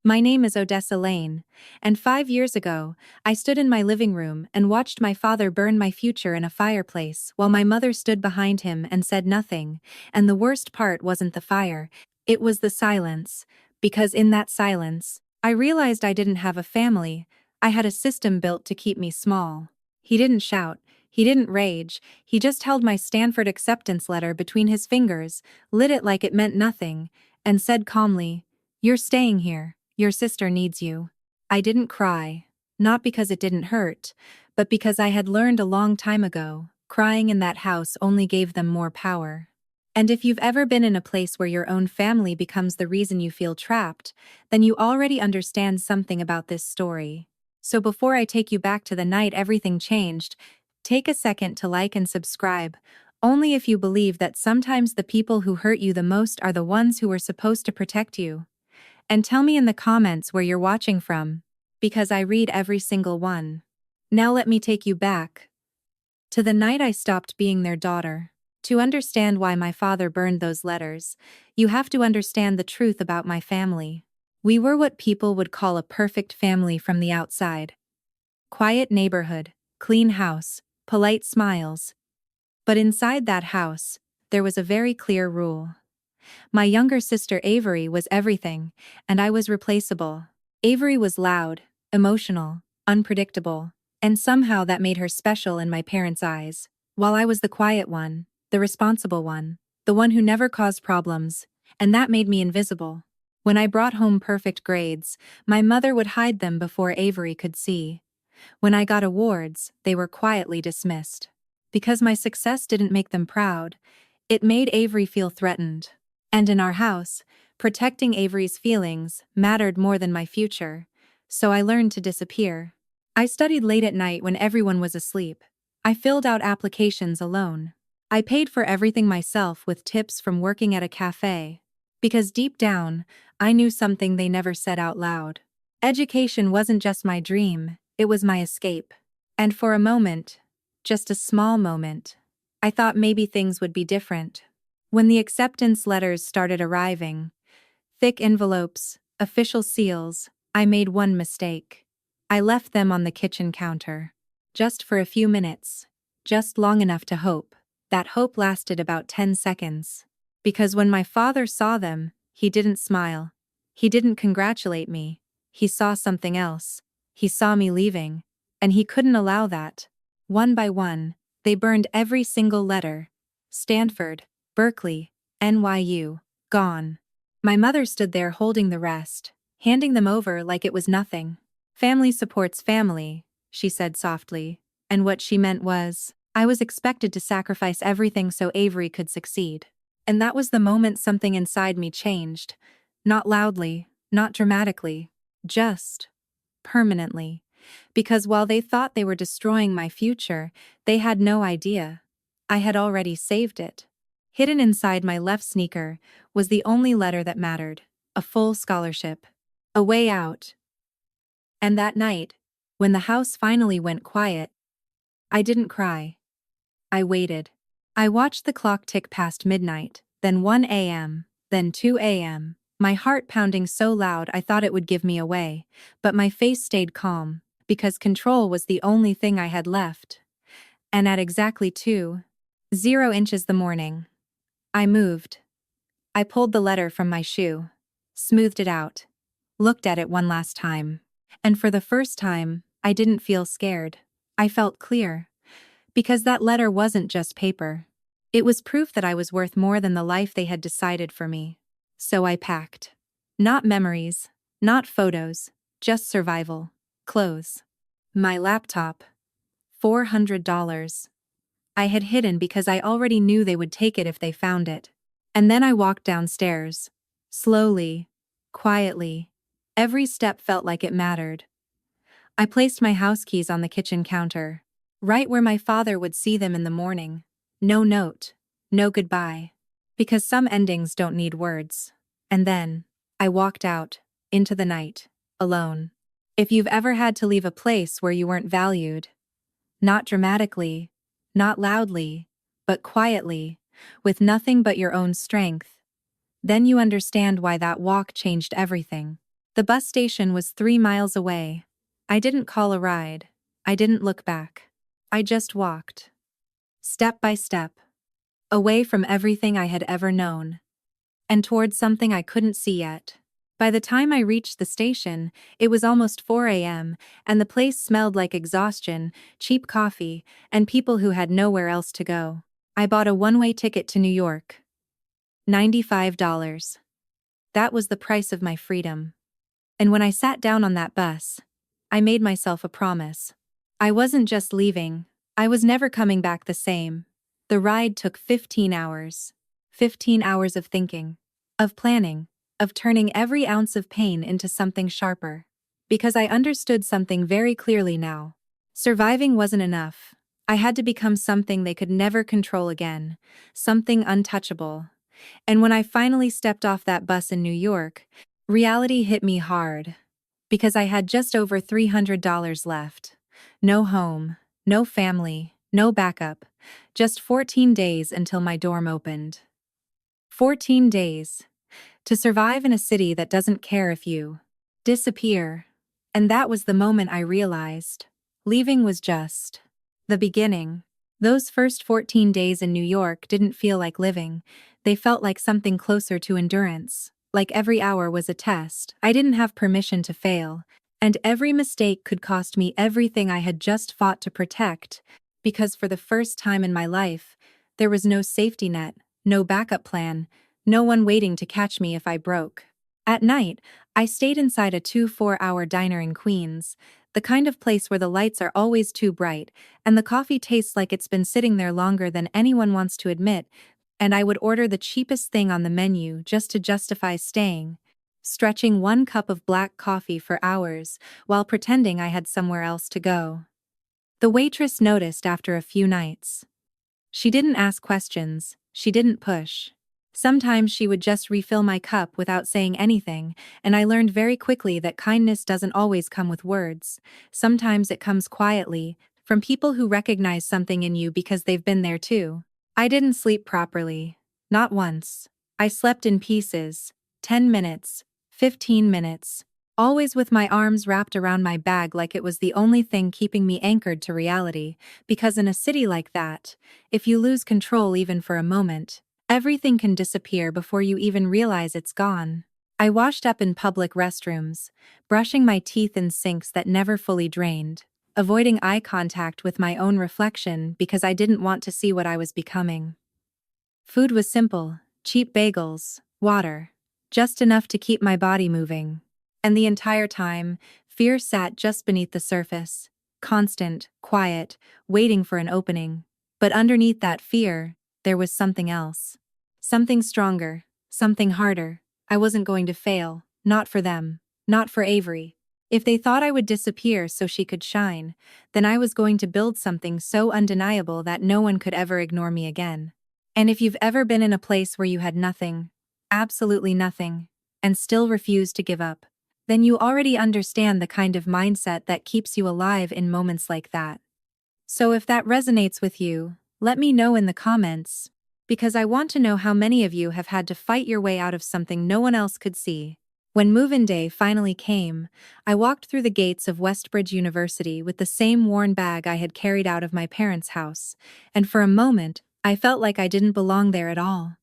My name is Odessa Lane, and 5 years ago, I stood in my living room and watched my father burn my future in a fireplace while my mother stood behind him and said nothing, and the worst part wasn't the fire, it was the silence, because in that silence, I realized I didn't have a family, I had a system built to keep me small. He didn't shout, he didn't rage, he just held my Stanford acceptance letter between his fingers, lit it like it meant nothing, and said calmly, "You're staying here. Your sister needs you." I didn't cry, not because it didn't hurt, but because I had learned a long time ago, crying in that house only gave them more power. And if you've ever been in a place where your own family becomes the reason you feel trapped, then you already understand something about this story. So before I take you back to the night everything changed, take a second to like and subscribe, only if you believe that sometimes the people who hurt you the most are the ones who were supposed to protect you. And tell me in the comments where you're watching from, because I read every single one. Now let me take you back to the night I stopped being their daughter. To understand why my father burned those letters, you have to understand the truth about my family. We were what people would call a perfect family from the outside. Quiet neighborhood, clean house, polite smiles. But inside that house, there was a very clear rule. My younger sister Avery was everything, and I was replaceable. Avery was loud, emotional, unpredictable, and somehow that made her special in my parents' eyes, while I was the quiet one, the responsible one, the one who never caused problems, and that made me invisible. When I brought home perfect grades, my mother would hide them before Avery could see. When I got awards, they were quietly dismissed. Because my success didn't make them proud, it made Avery feel threatened. And in our house, protecting Avery's feelings mattered more than my future, so I learned to disappear. I studied late at night when everyone was asleep. I filled out applications alone. I paid for everything myself with tips from working at a cafe. Because deep down, I knew something they never said out loud. Education wasn't just my dream, it was my escape. And for a moment, just a small moment, I thought maybe things would be different. When the acceptance letters started arriving, thick envelopes, official seals, I made one mistake. I left them on the kitchen counter. Just for a few minutes. Just long enough to hope. That hope lasted about 10 seconds. Because when my father saw them, he didn't smile. He didn't congratulate me. He saw something else. He saw me leaving. And he couldn't allow that. One by one, they burned every single letter. Stanford, Berkeley, NYU, gone. My mother stood there holding the rest, handing them over like it was nothing. "Family supports family," she said softly, and what she meant was, I was expected to sacrifice everything so Avery could succeed. And that was the moment something inside me changed. Not loudly, not dramatically, just permanently. Because while they thought they were destroying my future, they had no idea. I had already saved it. Hidden inside my left sneaker was the only letter that mattered, a full scholarship, a way out. And that night, when the house finally went quiet, I didn't cry. I waited. I watched the clock tick past midnight, then 1 a.m., then 2 a.m., my heart pounding so loud I thought it would give me away, but my face stayed calm, because control was the only thing I had left. And at exactly 2:00 the morning, I moved. I pulled the letter from my shoe, smoothed it out, looked at it one last time. And for the first time, I didn't feel scared. I felt clear. Because that letter wasn't just paper. It was proof that I was worth more than the life they had decided for me. So I packed. Not memories, not photos, just survival, clothes. My laptop. $400. I had hidden because I already knew they would take it if they found it. And then I walked downstairs. Slowly, quietly. Every step felt like it mattered. I placed my house keys on the kitchen counter, right where my father would see them in the morning. No note, no goodbye. Because some endings don't need words. And then, I walked out, into the night, alone. If you've ever had to leave a place where you weren't valued, not dramatically, not loudly, but quietly, with nothing but your own strength, then you understand why that walk changed everything. The bus station was 3 miles away. I didn't call a ride. I didn't look back. I just walked. Step by step. Away from everything I had ever known. And towards something I couldn't see yet. By the time I reached the station, it was almost 4 a.m., and the place smelled like exhaustion, cheap coffee, and people who had nowhere else to go. I bought a one-way ticket to New York. $95. That was the price of my freedom. And when I sat down on that bus, I made myself a promise. I wasn't just leaving, I was never coming back the same. The ride took 15 hours. 15 hours of thinking, of planning, of turning every ounce of pain into something sharper. Because I understood something very clearly now. Surviving wasn't enough. I had to become something they could never control again, something untouchable. And when I finally stepped off that bus in New York, reality hit me hard. Because I had just over $300 left. No home, no family, no backup. Just 14 days until my dorm opened. 14 days. To survive in a city that doesn't care if you disappear. And that was the moment I realized. Leaving was just the beginning. Those first 14 days in New York didn't feel like living. They felt like something closer to endurance. Like every hour was a test. I didn't have permission to fail. And every mistake could cost me everything I had just fought to protect. Because for the first time in my life, there was no safety net, no backup plan, no one waiting to catch me if I broke. At night, I stayed inside a 2-4-hour diner in Queens, the kind of place where the lights are always too bright, and the coffee tastes like it's been sitting there longer than anyone wants to admit, and I would order the cheapest thing on the menu just to justify staying, stretching one cup of black coffee for hours while pretending I had somewhere else to go. The waitress noticed after a few nights. She didn't ask questions, she didn't push. Sometimes she would just refill my cup without saying anything, and I learned very quickly that kindness doesn't always come with words. Sometimes it comes quietly, from people who recognize something in you because they've been there too. I didn't sleep properly. Not once. I slept in pieces. 10 minutes. 15 minutes. Always with my arms wrapped around my bag like it was the only thing keeping me anchored to reality, because in a city like that, if you lose control even for a moment, everything can disappear before you even realize it's gone. I washed up in public restrooms, brushing my teeth in sinks that never fully drained, avoiding eye contact with my own reflection because I didn't want to see what I was becoming. Food was simple, cheap bagels, water, just enough to keep my body moving. And the entire time, fear sat just beneath the surface, constant, quiet, waiting for an opening. But underneath that fear, there was something else. Something stronger, something harder. I wasn't going to fail, not for them, not for Avery. If they thought I would disappear so she could shine, then I was going to build something so undeniable that no one could ever ignore me again. And if you've ever been in a place where you had nothing, absolutely nothing, and still refused to give up, then you already understand the kind of mindset that keeps you alive in moments like that. So if that resonates with you, let me know in the comments, because I want to know how many of you have had to fight your way out of something no one else could see. When move-in day finally came, I walked through the gates of Westbridge University with the same worn bag I had carried out of my parents' house, and for a moment, I felt like I didn't belong there at all.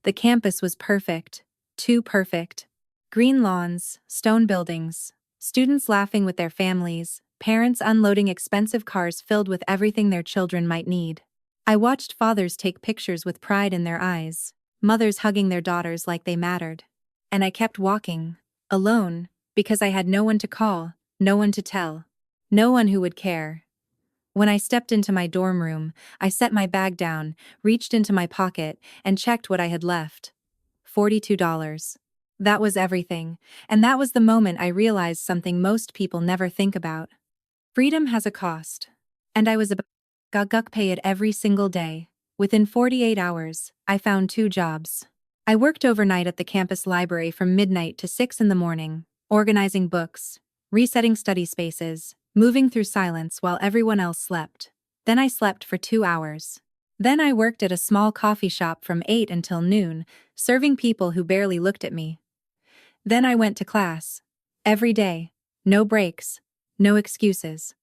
The campus was perfect, too perfect. Green lawns, stone buildings, students laughing with their families, parents unloading expensive cars filled with everything their children might need. I watched fathers take pictures with pride in their eyes, mothers hugging their daughters like they mattered. And I kept walking, alone, because I had no one to call, no one to tell, no one who would care. When I stepped into my dorm room, I set my bag down, reached into my pocket, and checked what I had left. $42. That was everything, and that was the moment I realized something most people never think about. Freedom has a cost. And I was about to pay it every single day. Within 48 hours, I found 2 jobs. I worked overnight at the campus library from midnight to 6 in the morning, organizing books, resetting study spaces, moving through silence while everyone else slept. Then I slept for 2 hours. Then I worked at a small coffee shop from 8 until noon, serving people who barely looked at me. Then I went to class. Every day. No breaks. No excuses.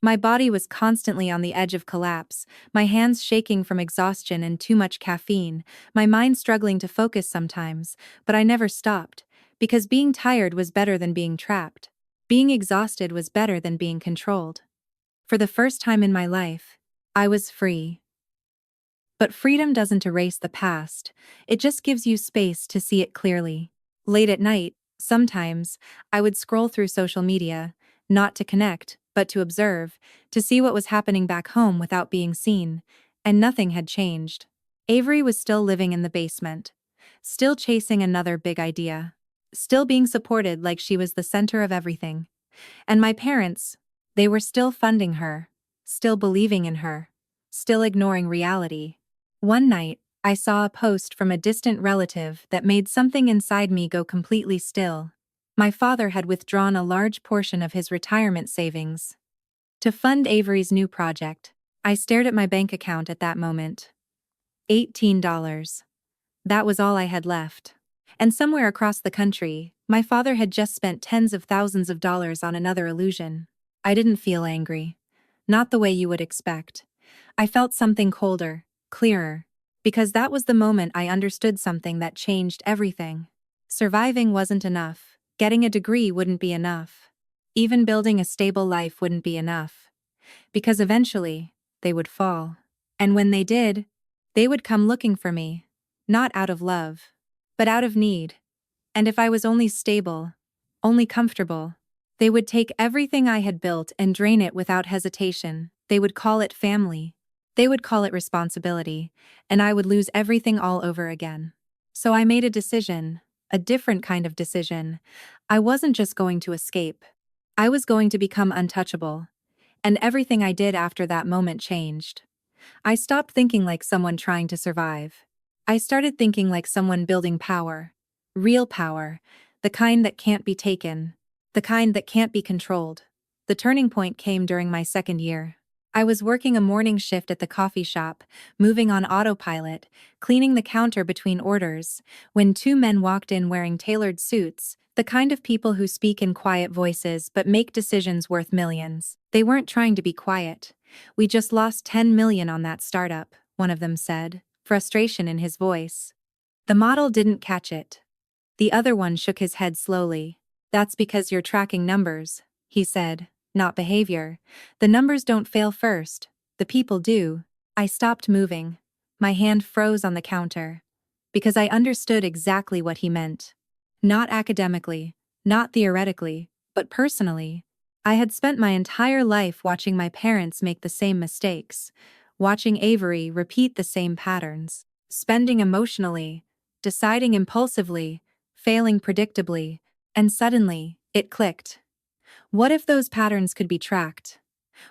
My body was constantly on the edge of collapse, my hands shaking from exhaustion and too much caffeine, my mind struggling to focus sometimes, but I never stopped, because being tired was better than being trapped. Being exhausted was better than being controlled. For the first time in my life, I was free. But freedom doesn't erase the past, it just gives you space to see it clearly. Late at night, sometimes, I would scroll through social media, not to connect, but to observe, to see what was happening back home without being seen, and nothing had changed. Avery was still living in the basement, still chasing another big idea, still being supported like she was the center of everything. And my parents, they were still funding her, still believing in her, still ignoring reality. One night, I saw a post from a distant relative that made something inside me go completely still. My father had withdrawn a large portion of his retirement savings to fund Avery's new project. I stared at my bank account at that moment. $18. That was all I had left. And somewhere across the country, my father had just spent tens of thousands of dollars on another illusion. I didn't feel angry. Not the way you would expect. I felt something colder, clearer, because that was the moment I understood something that changed everything. Surviving wasn't enough. Getting a degree wouldn't be enough. Even building a stable life wouldn't be enough. Because eventually, they would fall. And when they did, they would come looking for me. Not out of love, but out of need. And if I was only stable, only comfortable, they would take everything I had built and drain it without hesitation. They would call it family. They would call it responsibility, and I would lose everything all over again. So I made a decision, a different kind of decision. I wasn't just going to escape. I was going to become untouchable. And everything I did after that moment changed. I stopped thinking like someone trying to survive. I started thinking like someone building power. Real power. The kind that can't be taken. The kind that can't be controlled. The turning point came during my second year. I was working a morning shift at the coffee shop, moving on autopilot, cleaning the counter between orders, when two men walked in wearing tailored suits, the kind of people who speak in quiet voices but make decisions worth millions. They weren't trying to be quiet. "We just lost 10 million on that startup," one of them said, frustration in his voice. The model didn't catch it. The other one shook his head slowly. "That's because you're tracking numbers," he said, "not behavior. The numbers don't fail first. The people do." I stopped moving. My hand froze on the counter. Because I understood exactly what he meant. Not academically, not theoretically, but personally. I had spent my entire life watching my parents make the same mistakes, watching Avery repeat the same patterns, spending emotionally, deciding impulsively, failing predictably, and suddenly, it clicked. What if those patterns could be tracked?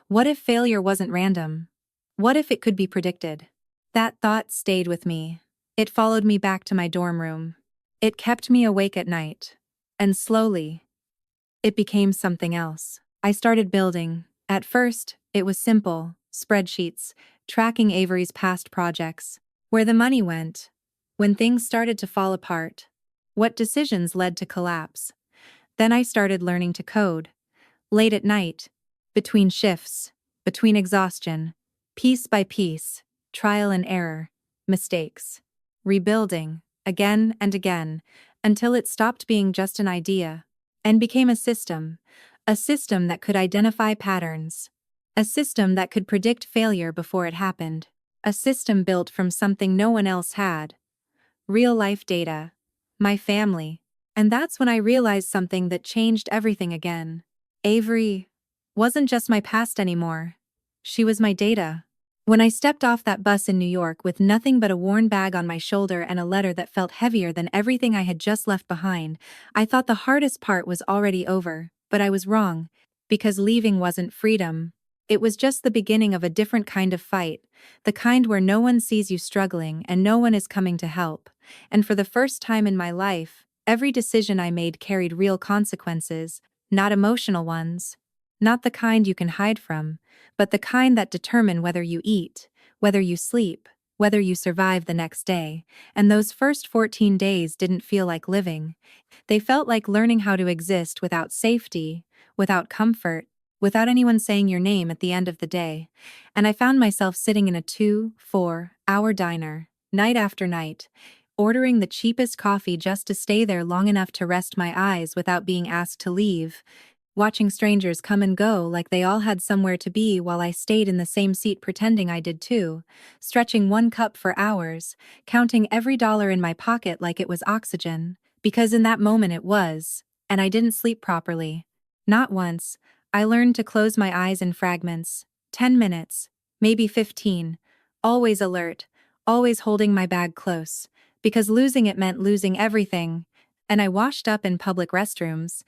What if failure wasn't random? What if it could be predicted? That thought stayed with me. It followed me back to my dorm room. It kept me awake at night. And slowly, it became something else. I started building. At first, it was simple, spreadsheets, tracking Avery's past projects, where the money went, when things started to fall apart, what decisions led to collapse. Then I started learning to code. Late at night, between shifts, between exhaustion, piece by piece, trial and error, mistakes, rebuilding, again and again, until it stopped being just an idea and became a system that could identify patterns, a system that could predict failure before it happened, a system built from something no one else had. Real-life data. My family. And that's when I realized something that changed everything again. Avery wasn't just my past anymore. She was my data. When I stepped off that bus in New York with nothing but a worn bag on my shoulder and a letter that felt heavier than everything I had just left behind, I thought the hardest part was already over, but I was wrong, because leaving wasn't freedom. It was just the beginning of a different kind of fight, the kind where no one sees you struggling and no one is coming to help. And for the first time in my life, every decision I made carried real consequences, not emotional ones. Not the kind you can hide from, but the kind that determine whether you eat, whether you sleep, whether you survive the next day, and those first 14 days didn't feel like living. They felt like learning how to exist without safety, without comfort, without anyone saying your name at the end of the day. And I found myself sitting in a 2-4 hour diner, night after night, ordering the cheapest coffee just to stay there long enough to rest my eyes without being asked to leave, watching strangers come and go like they all had somewhere to be while I stayed in the same seat pretending I did too, stretching one cup for hours, counting every dollar in my pocket like it was oxygen, because in that moment it was, and I didn't sleep properly. Not once. I learned to close my eyes in fragments, 10 minutes, maybe 15, always alert, always holding my bag close, because losing it meant losing everything, and I washed up in public restrooms,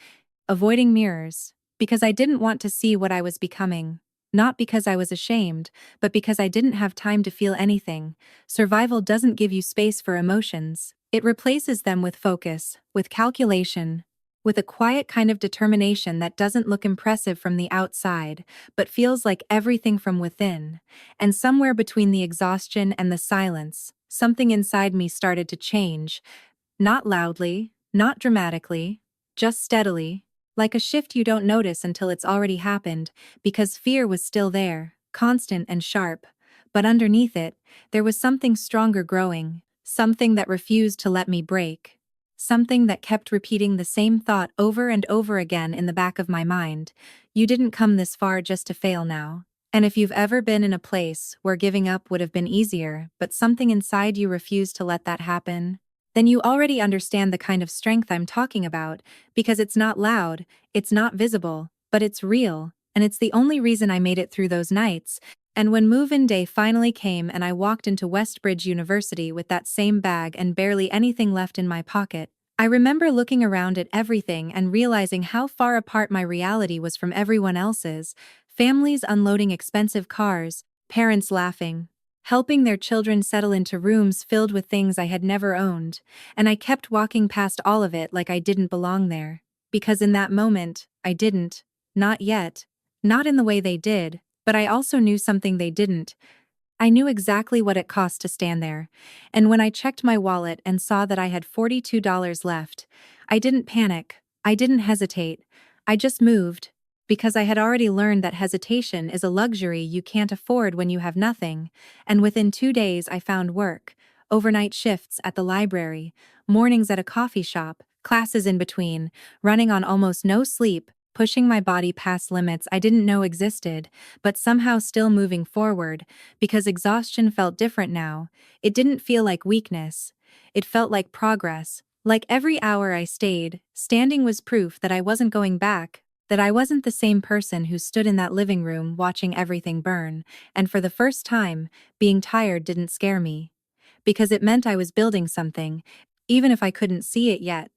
avoiding mirrors, because I didn't want to see what I was becoming. Not because I was ashamed, but because I didn't have time to feel anything. Survival doesn't give you space for emotions. It replaces them with focus, with calculation, with a quiet kind of determination that doesn't look impressive from the outside, but feels like everything from within. And somewhere between the exhaustion and the silence, something inside me started to change. Not loudly, not dramatically, just steadily, like a shift you don't notice until it's already happened, because fear was still there, constant and sharp. But underneath it, there was something stronger growing, something that refused to let me break. Something that kept repeating the same thought over and over again in the back of my mind. You didn't come this far just to fail now. And if you've ever been in a place where giving up would have been easier, but something inside you refused to let that happen, then you already understand the kind of strength I'm talking about, because it's not loud, it's not visible, but it's real, and it's the only reason I made it through those nights. And when move-in day finally came and I walked into Westbridge University with that same bag and barely anything left in my pocket, I remember looking around at everything and realizing how far apart my reality was from everyone else's. Families unloading expensive cars, parents laughing, helping their children settle into rooms filled with things I had never owned, and I kept walking past all of it like I didn't belong there. Because in that moment, I didn't. Not yet. Not in the way they did, but I also knew something they didn't. I knew exactly what it cost to stand there, and when I checked my wallet and saw that I had $42 left, I didn't panic, I didn't hesitate, I just moved, because I had already learned that hesitation is a luxury you can't afford when you have nothing, and within 2 days I found work, overnight shifts at the library, mornings at a coffee shop, classes in between, running on almost no sleep, pushing my body past limits I didn't know existed, but somehow still moving forward, because exhaustion felt different now. It didn't feel like weakness. It felt like progress. Like every hour I stayed, standing was proof that I wasn't going back, that I wasn't the same person who stood in that living room watching everything burn, and for the first time, being tired didn't scare me. Because it meant I was building something, even if I couldn't see it yet.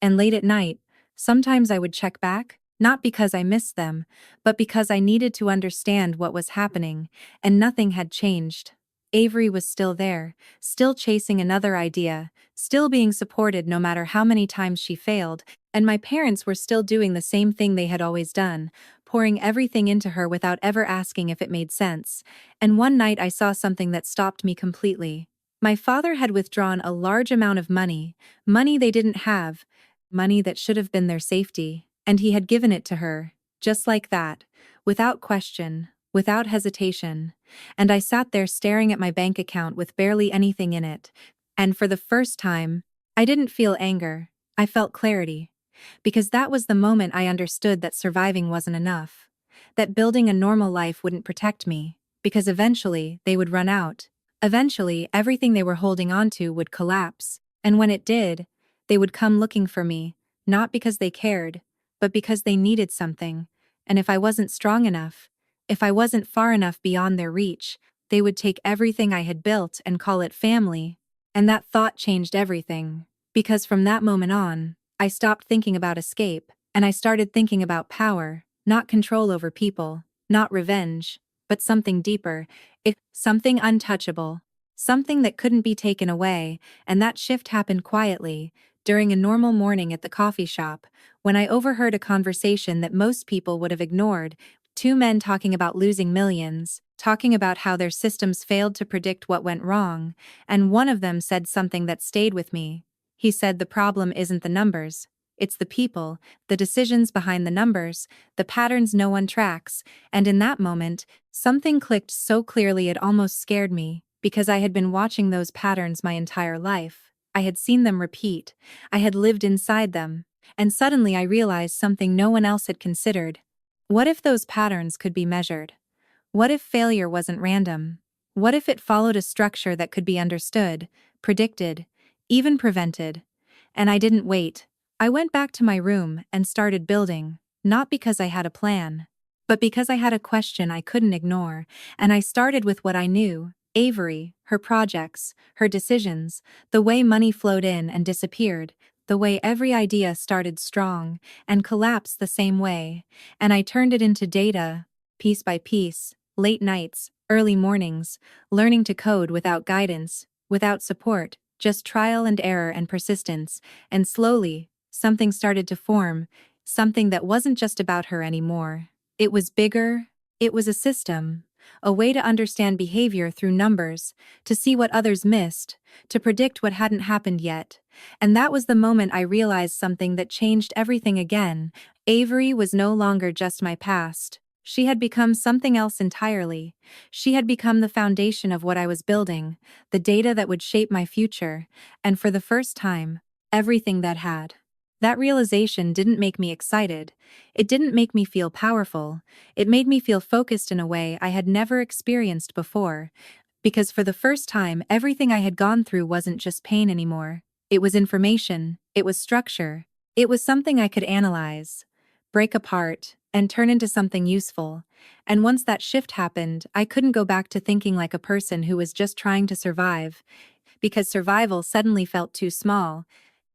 And late at night, sometimes I would check back, not because I missed them, but because I needed to understand what was happening, and nothing had changed. Avery was still there, still chasing another idea, still being supported no matter how many times she failed, and my parents were still doing the same thing they had always done, pouring everything into her without ever asking if it made sense. And one night I saw something that stopped me completely. My father had withdrawn a large amount of money, money they didn't have, money that should have been their safety. And he had given it to her, just like that, without question, without hesitation. And I sat there staring at my bank account with barely anything in it. And for the first time, I didn't feel anger, I felt clarity. Because that was the moment I understood that surviving wasn't enough. That building a normal life wouldn't protect me, because eventually they would run out. Eventually, everything they were holding on to would collapse. And when it did, they would come looking for me, not because they cared, but because they needed something, and if I wasn't strong enough, if I wasn't far enough beyond their reach, they would take everything I had built and call it family. And that thought changed everything, because from that moment on, I stopped thinking about escape, and I started thinking about power, not control over people, not revenge, but something deeper, something untouchable, something that couldn't be taken away, and that shift happened quietly, during a normal morning at the coffee shop, when I overheard a conversation that most people would have ignored. Two men talking about losing millions, talking about how their systems failed to predict what went wrong, and one of them said something that stayed with me. He said the problem isn't the numbers, it's the people, the decisions behind the numbers, the patterns no one tracks, and in that moment, something clicked so clearly it almost scared me, because I had been watching those patterns my entire life. I had seen them repeat, I had lived inside them, and suddenly I realized something no one else had considered. What if those patterns could be measured? What if failure wasn't random? What if it followed a structure that could be understood, predicted, even prevented? And I didn't wait. I went back to my room and started building, not because I had a plan, but because I had a question I couldn't ignore, and I started with what I knew: Avery, her projects, her decisions, the way money flowed in and disappeared, the way every idea started strong and collapsed the same way, and I turned it into data, piece by piece, late nights, early mornings, learning to code without guidance, without support, just trial and error and persistence, and slowly, something started to form, something that wasn't just about her anymore. It was bigger, it was a system, a way to understand behavior through numbers, to see what others missed, to predict what hadn't happened yet. And that was the moment I realized something that changed everything again. Avery was no longer just my past. She had become something else entirely. She had become the foundation of what I was building, the data that would shape my future, and for the first time, everything that had. That realization didn't make me excited. It didn't make me feel powerful. It made me feel focused in a way I had never experienced before. Because for the first time, everything I had gone through wasn't just pain anymore. It was information, it was structure, it was something I could analyze, break apart, and turn into something useful. And once that shift happened, I couldn't go back to thinking like a person who was just trying to survive, because survival suddenly felt too small,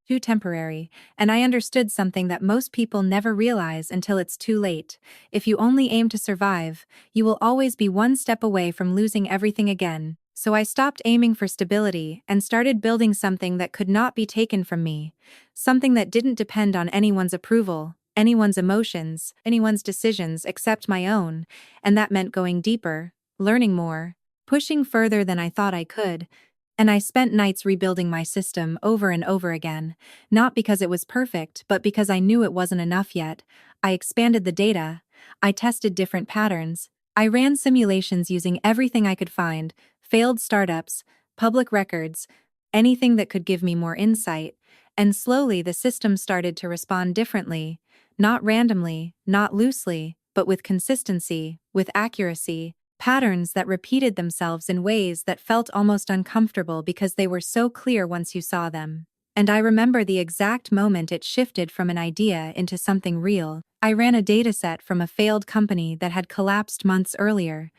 too temporary, and I understood something that most people never realize until it's too late. If you only aim to survive, you will always be one step away from losing everything again. So I stopped aiming for stability and started building something that could not be taken from me, something that didn't depend on anyone's approval, anyone's emotions, anyone's decisions except my own, and that meant going deeper, learning more, pushing further than I thought I could. And I spent nights rebuilding my system over and over again, not because it was perfect, but because I knew it wasn't enough yet. I expanded the data. I tested different patterns. I ran simulations using everything I could find: failed startups, public records, anything that could give me more insight. And slowly the system started to respond differently, not randomly, not loosely, but with consistency, with accuracy. Patterns that repeated themselves in ways that felt almost uncomfortable because they were so clear once you saw them. And I remember the exact moment it shifted from an idea into something real. I ran a dataset from a failed company that had collapsed months earlier,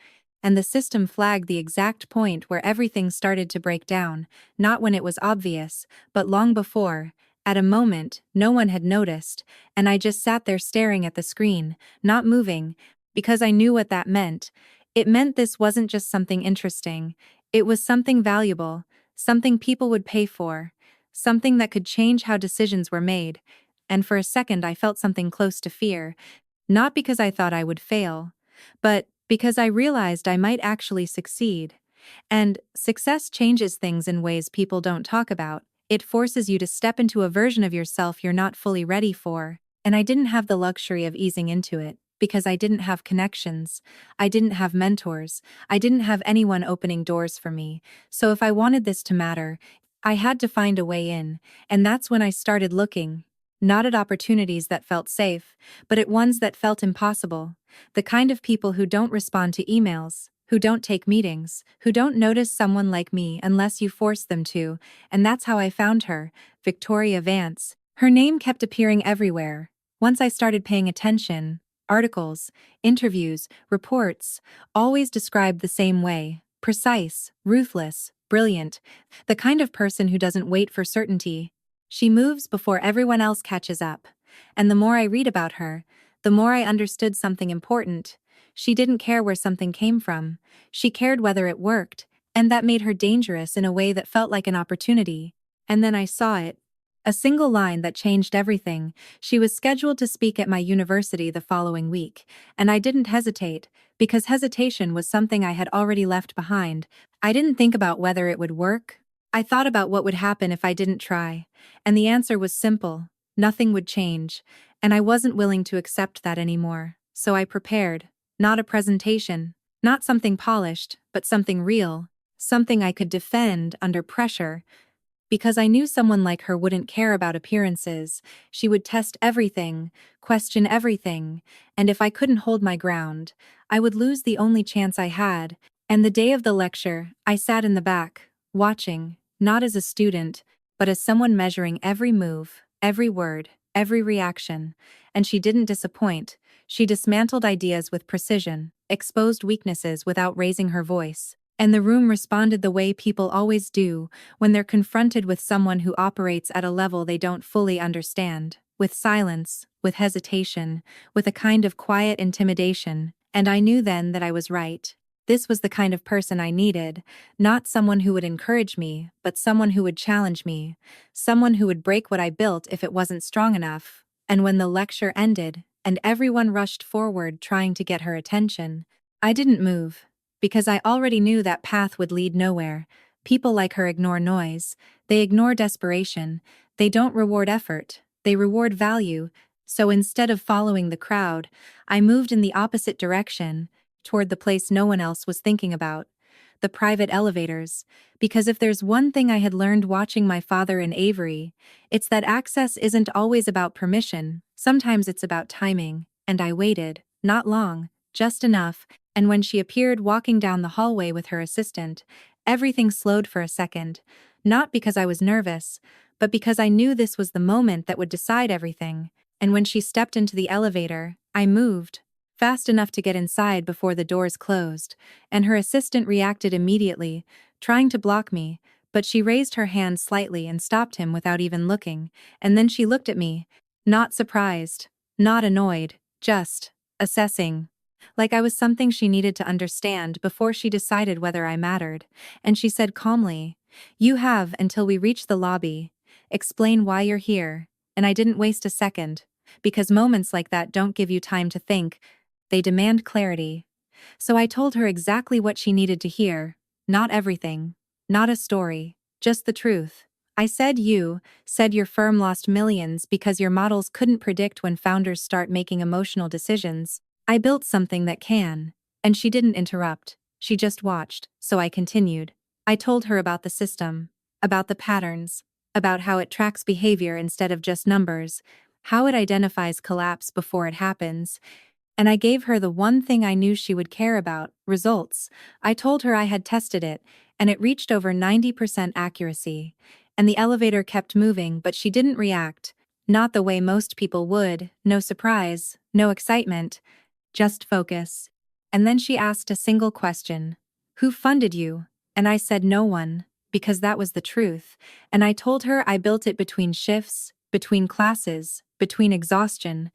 and the system flagged the exact point where everything started to break down, not when it was obvious, but long before, at a moment no one had noticed, and I just sat there staring at the screen, not moving, because I knew what that meant. It meant this wasn't just something interesting, it was something valuable, something people would pay for, something that could change how decisions were made. And for a second I felt something close to fear, not because I thought I would fail, but because I realized I might actually succeed. And success changes things in ways people don't talk about. It forces you to step into a version of yourself you're not fully ready for. And I didn't have the luxury of easing into it, because I didn't have connections, I didn't have mentors, I didn't have anyone opening doors for me. So if I wanted this to matter, I had to find a way in, and that's when I started looking. Not at opportunities that felt safe, but at ones that felt impossible. The kind of people who don't respond to emails, who don't take meetings, who don't notice someone like me unless you force them to, and that's how I found her, Victoria Vance. Her name kept appearing everywhere. Once I started paying attention, articles, interviews, reports, always described the same way: precise, ruthless, brilliant, the kind of person who doesn't wait for certainty. She moves before everyone else catches up. And the more I read about her, the more I understood something important. She didn't care where something came from. She cared whether it worked, and that made her dangerous in a way that felt like an opportunity. And then I saw it. A single line that changed everything. She was scheduled to speak at my university the following week, and I didn't hesitate, because hesitation was something I had already left behind. I didn't think about whether it would work. I thought about what would happen if I didn't try, and the answer was simple: nothing would change, and I wasn't willing to accept that anymore. So I prepared. Not a presentation, not something polished, but something real, something I could defend under pressure. Because I knew someone like her wouldn't care about appearances. She would test everything, question everything, and if I couldn't hold my ground, I would lose the only chance I had. And the day of the lecture, I sat in the back, watching, not as a student, but as someone measuring every move, every word, every reaction. And she didn't disappoint. She dismantled ideas with precision, exposed weaknesses without raising her voice. And the room responded the way people always do when they're confronted with someone who operates at a level they don't fully understand, with silence, with hesitation, with a kind of quiet intimidation. And I knew then that I was right. This was the kind of person I needed, not someone who would encourage me, but someone who would challenge me, someone who would break what I built if it wasn't strong enough. And when the lecture ended, and everyone rushed forward trying to get her attention, I didn't move. Because I already knew that path would lead nowhere. People like her ignore noise, they ignore desperation, they don't reward effort, they reward value. So instead of following the crowd, I moved in the opposite direction, toward the place no one else was thinking about: the private elevators. Because if there's one thing I had learned watching my father in Avery, it's that access isn't always about permission, sometimes it's about timing. And I waited, not long, just enough. And when she appeared walking down the hallway with her assistant, everything slowed for a second, not because I was nervous, but because I knew this was the moment that would decide everything. And when she stepped into the elevator, I moved, fast enough to get inside before the doors closed, and her assistant reacted immediately, trying to block me, but she raised her hand slightly and stopped him without even looking, and then she looked at me, not surprised, not annoyed, just assessing. Like I was something she needed to understand before she decided whether I mattered. And she said calmly, "You have until we reach the lobby. Explain why you're here." And I didn't waste a second. Because moments like that don't give you time to think. They demand clarity. So I told her exactly what she needed to hear. Not everything. Not a story. Just the truth. I said you said your firm lost millions because your models couldn't predict when founders start making emotional decisions. I built something that can. And she didn't interrupt. She just watched, so I continued. I told her about the system, about the patterns, about how it tracks behavior instead of just numbers, how it identifies collapse before it happens. And I gave her the one thing I knew she would care about: results. I told her I had tested it, and it reached over 90% accuracy. And the elevator kept moving, but she didn't react. Not the way most people would, no surprise, no excitement. Just focus. And then she asked a single question. "Who funded you?" And I said no one, because that was the truth. And I told her I built it between shifts, between classes, between exhaustion.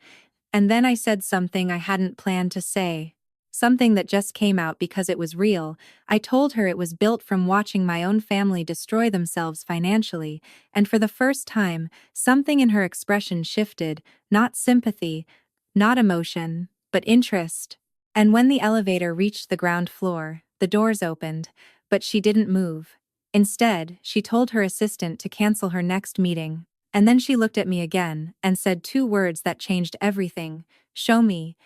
And then I said something I hadn't planned to say. Something that just came out because it was real. I told her it was built from watching my own family destroy themselves financially, and for the first time, something in her expression shifted, not sympathy, not emotion, but interest. And when the elevator reached the ground floor, the doors opened, but she didn't move. Instead, she told her assistant to cancel her next meeting. And then she looked at me again and said two words that changed everything: "Show me."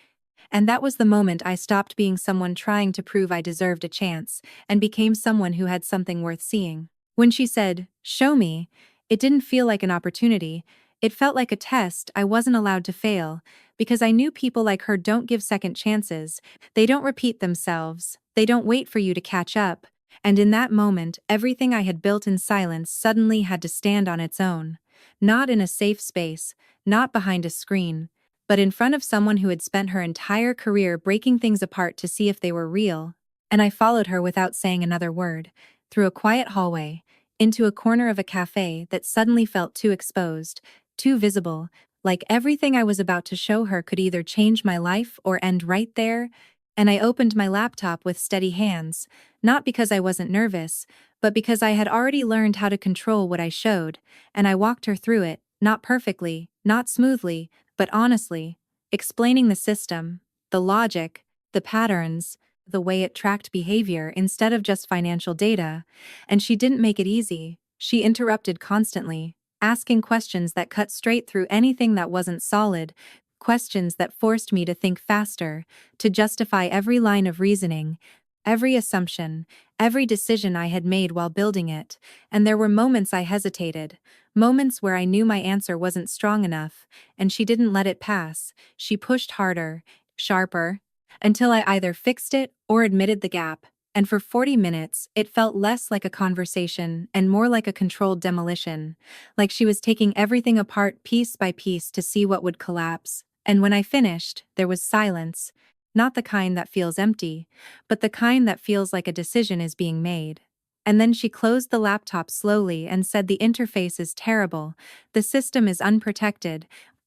And that was the moment I stopped being someone trying to prove I deserved a chance and became someone who had something worth seeing. When she said, "Show me," it didn't feel like an opportunity. It felt like a test I wasn't allowed to fail, because I knew people like her don't give second chances. They don't repeat themselves. They don't wait for you to catch up. And in that moment, everything I had built in silence suddenly had to stand on its own. Not in a safe space, not behind a screen, but in front of someone who had spent her entire career breaking things apart to see if they were real. And I followed her without saying another word, through a quiet hallway, into a corner of a cafe that suddenly felt too exposed, too visible, like everything I was about to show her could either change my life or end right there. And I opened my laptop with steady hands, not because I wasn't nervous, but because I had already learned how to control what I showed, and I walked her through it, not perfectly, not smoothly, but honestly, explaining the system, the logic, the patterns, the way it tracked behavior instead of just financial data, and she didn't make it easy. She interrupted constantly, asking questions that cut straight through anything that wasn't solid, questions that forced me to think faster, to justify every line of reasoning, every assumption, every decision I had made while building it, and there were moments I hesitated, moments where I knew my answer wasn't strong enough, and she didn't let it pass. She pushed harder, sharper, until I either fixed it or admitted the gap. And for 40 minutes, it felt less like a conversation and more like a controlled demolition, like she was taking everything apart piece by piece to see what would collapse. And when I finished, there was silence, not the kind that feels empty, but the kind that feels like a decision is being made. And then she closed the laptop slowly and said the interface is terrible, the system is unprotected,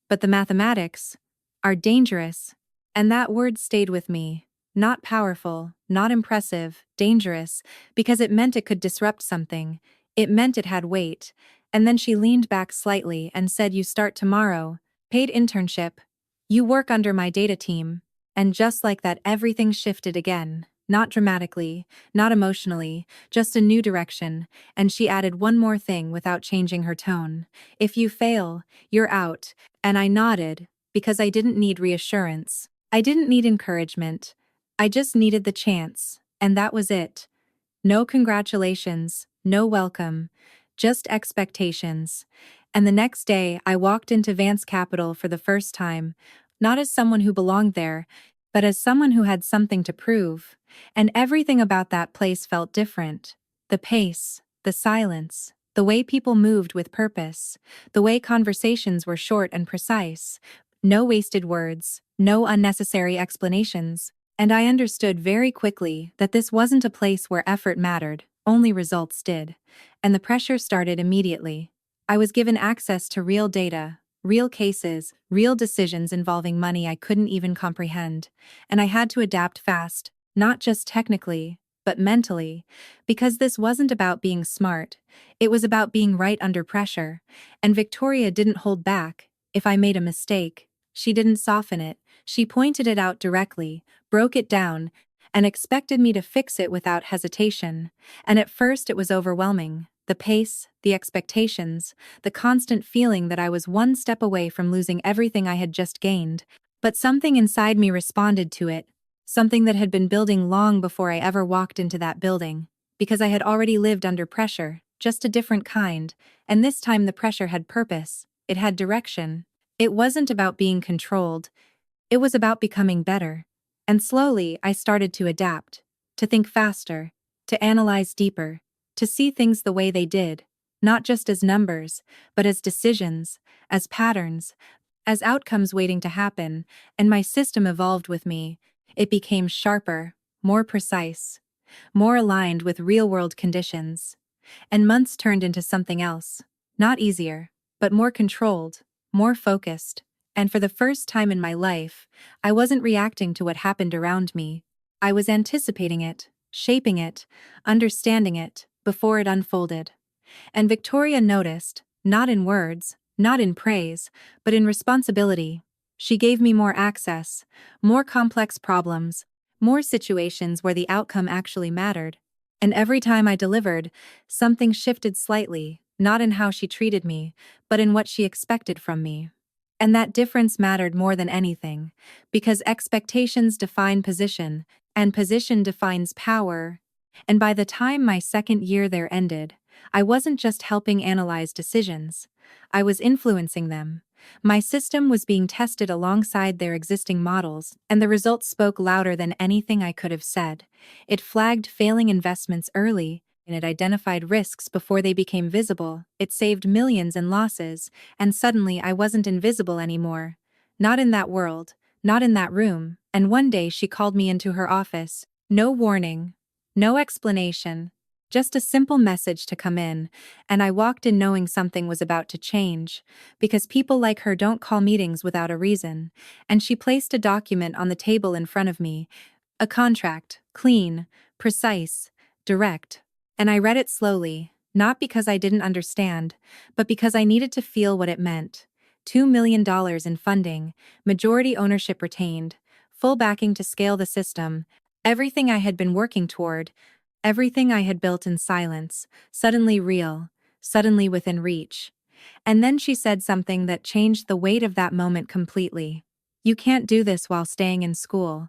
but the mathematics are dangerous. And that word stayed with me. Not powerful, not impressive, dangerous, because it meant it could disrupt something. It meant it had weight. And then she leaned back slightly and said, "You start tomorrow. Paid internship. You work under my data team." And just like that, everything shifted again. Not dramatically, not emotionally, just a new direction. And she added one more thing without changing her tone. "If you fail, you're out." And I nodded, because I didn't need reassurance. I didn't need encouragement. I just needed the chance. And that was it. No congratulations, no welcome, just expectations. And the next day, I walked into Vance Capital for the first time, not as someone who belonged there, but as someone who had something to prove. And everything about that place felt different. The pace, the silence, the way people moved with purpose, the way conversations were short and precise. No wasted words, no unnecessary explanations. And I understood very quickly that this wasn't a place where effort mattered, only results did. And the pressure started immediately. I was given access to real data, real cases, real decisions involving money I couldn't even comprehend. And I had to adapt fast, not just technically, but mentally, because this wasn't about being smart. It was about being right under pressure. And Victoria didn't hold back. If I made a mistake, she didn't soften it. She pointed it out directly, broke it down, and expected me to fix it without hesitation. And at first it was overwhelming. The pace, the expectations, the constant feeling that I was one step away from losing everything I had just gained. But something inside me responded to it, something that had been building long before I ever walked into that building, because I had already lived under pressure, just a different kind, and this time the pressure had purpose, it had direction. It wasn't about being controlled, it was about becoming better. And slowly I started to adapt, to think faster, to analyze deeper, to see things the way they did, not just as numbers, but as decisions, as patterns, as outcomes waiting to happen, and my system evolved with me. It became sharper, more precise, more aligned with real-world conditions. And months turned into something else, not easier, but more controlled, more focused. And for the first time in my life, I wasn't reacting to what happened around me. I was anticipating it, shaping it, understanding it, before it unfolded. And Victoria noticed, not in words, not in praise, but in responsibility. She gave me more access, more complex problems, more situations where the outcome actually mattered. And every time I delivered, something shifted slightly, not in how she treated me, but in what she expected from me. And that difference mattered more than anything, because expectations define position, and position defines power. And by the time my second year there ended, I wasn't just helping analyze decisions, I was influencing them. My system was being tested alongside their existing models, and the results spoke louder than anything I could have said. It flagged failing investments early, and it identified risks before they became visible. It saved millions in losses, and suddenly I wasn't invisible anymore. Not in that world, not in that room. And one day she called me into her office. No warning, no explanation, just a simple message to come in, and I walked in knowing something was about to change, because people like her don't call meetings without a reason. And she placed a document on the table in front of me. A contract, clean, precise, direct. And I read it slowly, not because I didn't understand, but because I needed to feel what it meant. $2 million in funding, majority ownership retained, full backing to scale the system, everything I had been working toward, everything I had built in silence, suddenly real, suddenly within reach. And then she said something that changed the weight of that moment completely. "You can't do this while staying in school."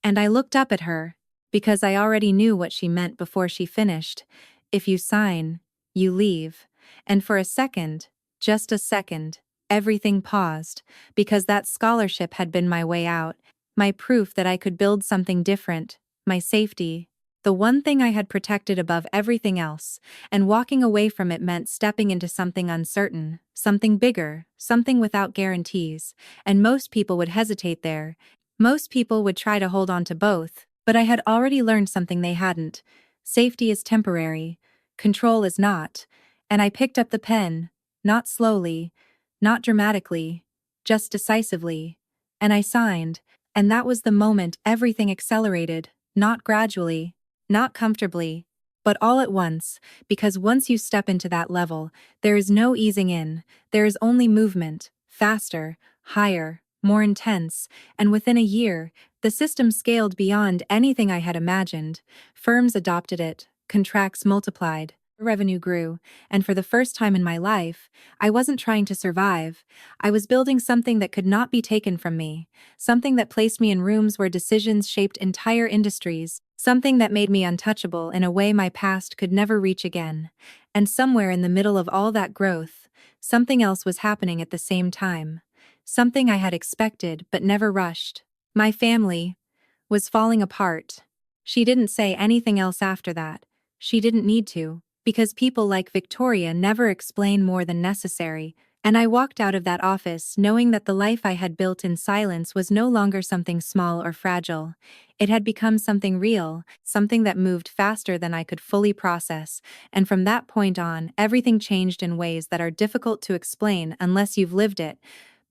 And I looked up at her, because I already knew what she meant before she finished. "If you sign, you leave." And for a second, just a second, everything paused, because that scholarship had been my way out, my proof that I could build something different, my safety, the one thing I had protected above everything else. And walking away from it meant stepping into something uncertain, something bigger, something without guarantees. And most people would hesitate there. Most people would try to hold on to both, but I had already learned something they hadn't. Safety is temporary, control is not. And I picked up the pen, not slowly, not dramatically, just decisively. And I signed, and that was the moment everything accelerated, not gradually, not comfortably, but all at once, because once you step into that level, there is no easing in, there is only movement, faster, higher, more intense, and within a year, the system scaled beyond anything I had imagined. Firms adopted it, contracts multiplied, revenue grew, and for the first time in my life, I wasn't trying to survive. I was building something that could not be taken from me, something that placed me in rooms where decisions shaped entire industries, something that made me untouchable in a way my past could never reach again. And somewhere in the middle of all that growth, something else was happening at the same time. Something I had expected but never rushed. My family was falling apart. She didn't say anything else after that. She didn't need to, because people like Victoria never explain more than necessary. And I walked out of that office knowing that the life I had built in silence was no longer something small or fragile. It had become something real, something that moved faster than I could fully process. And from that point on, everything changed in ways that are difficult to explain unless you've lived it.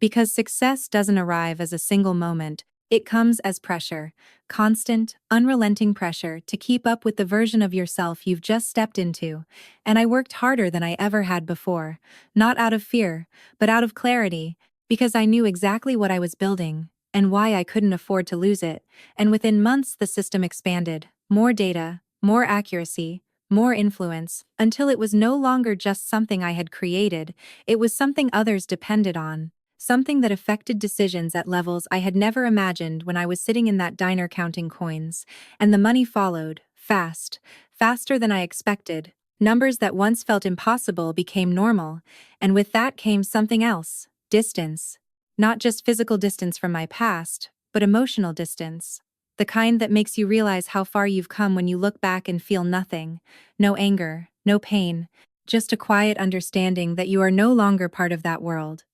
Because success doesn't arrive as a single moment, it comes as pressure, constant, unrelenting pressure to keep up with the version of yourself you've just stepped into. And I worked harder than I ever had before, not out of fear, but out of clarity, because I knew exactly what I was building, and why I couldn't afford to lose it. And within months the system expanded, more data, more accuracy, more influence, until it was no longer just something I had created, it was something others depended on. Something that affected decisions at levels I had never imagined when I was sitting in that diner counting coins. And the money followed, fast, faster than I expected. Numbers that once felt impossible became normal, and with that came something else, distance. Not just physical distance from my past, but emotional distance. The kind that makes you realize how far you've come when you look back and feel nothing. No anger, no pain, just a quiet understanding that you are no longer part of that world.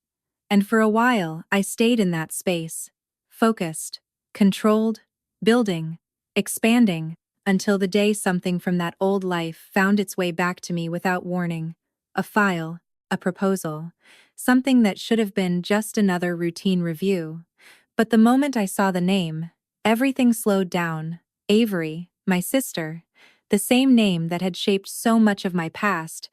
And for a while, I stayed in that space, focused, controlled, building, expanding, until the day something from that old life found its way back to me without warning. A file, a proposal, something that should have been just another routine review. But the moment I saw the name, everything slowed down. Avery, my sister, the same name that had shaped so much of my past,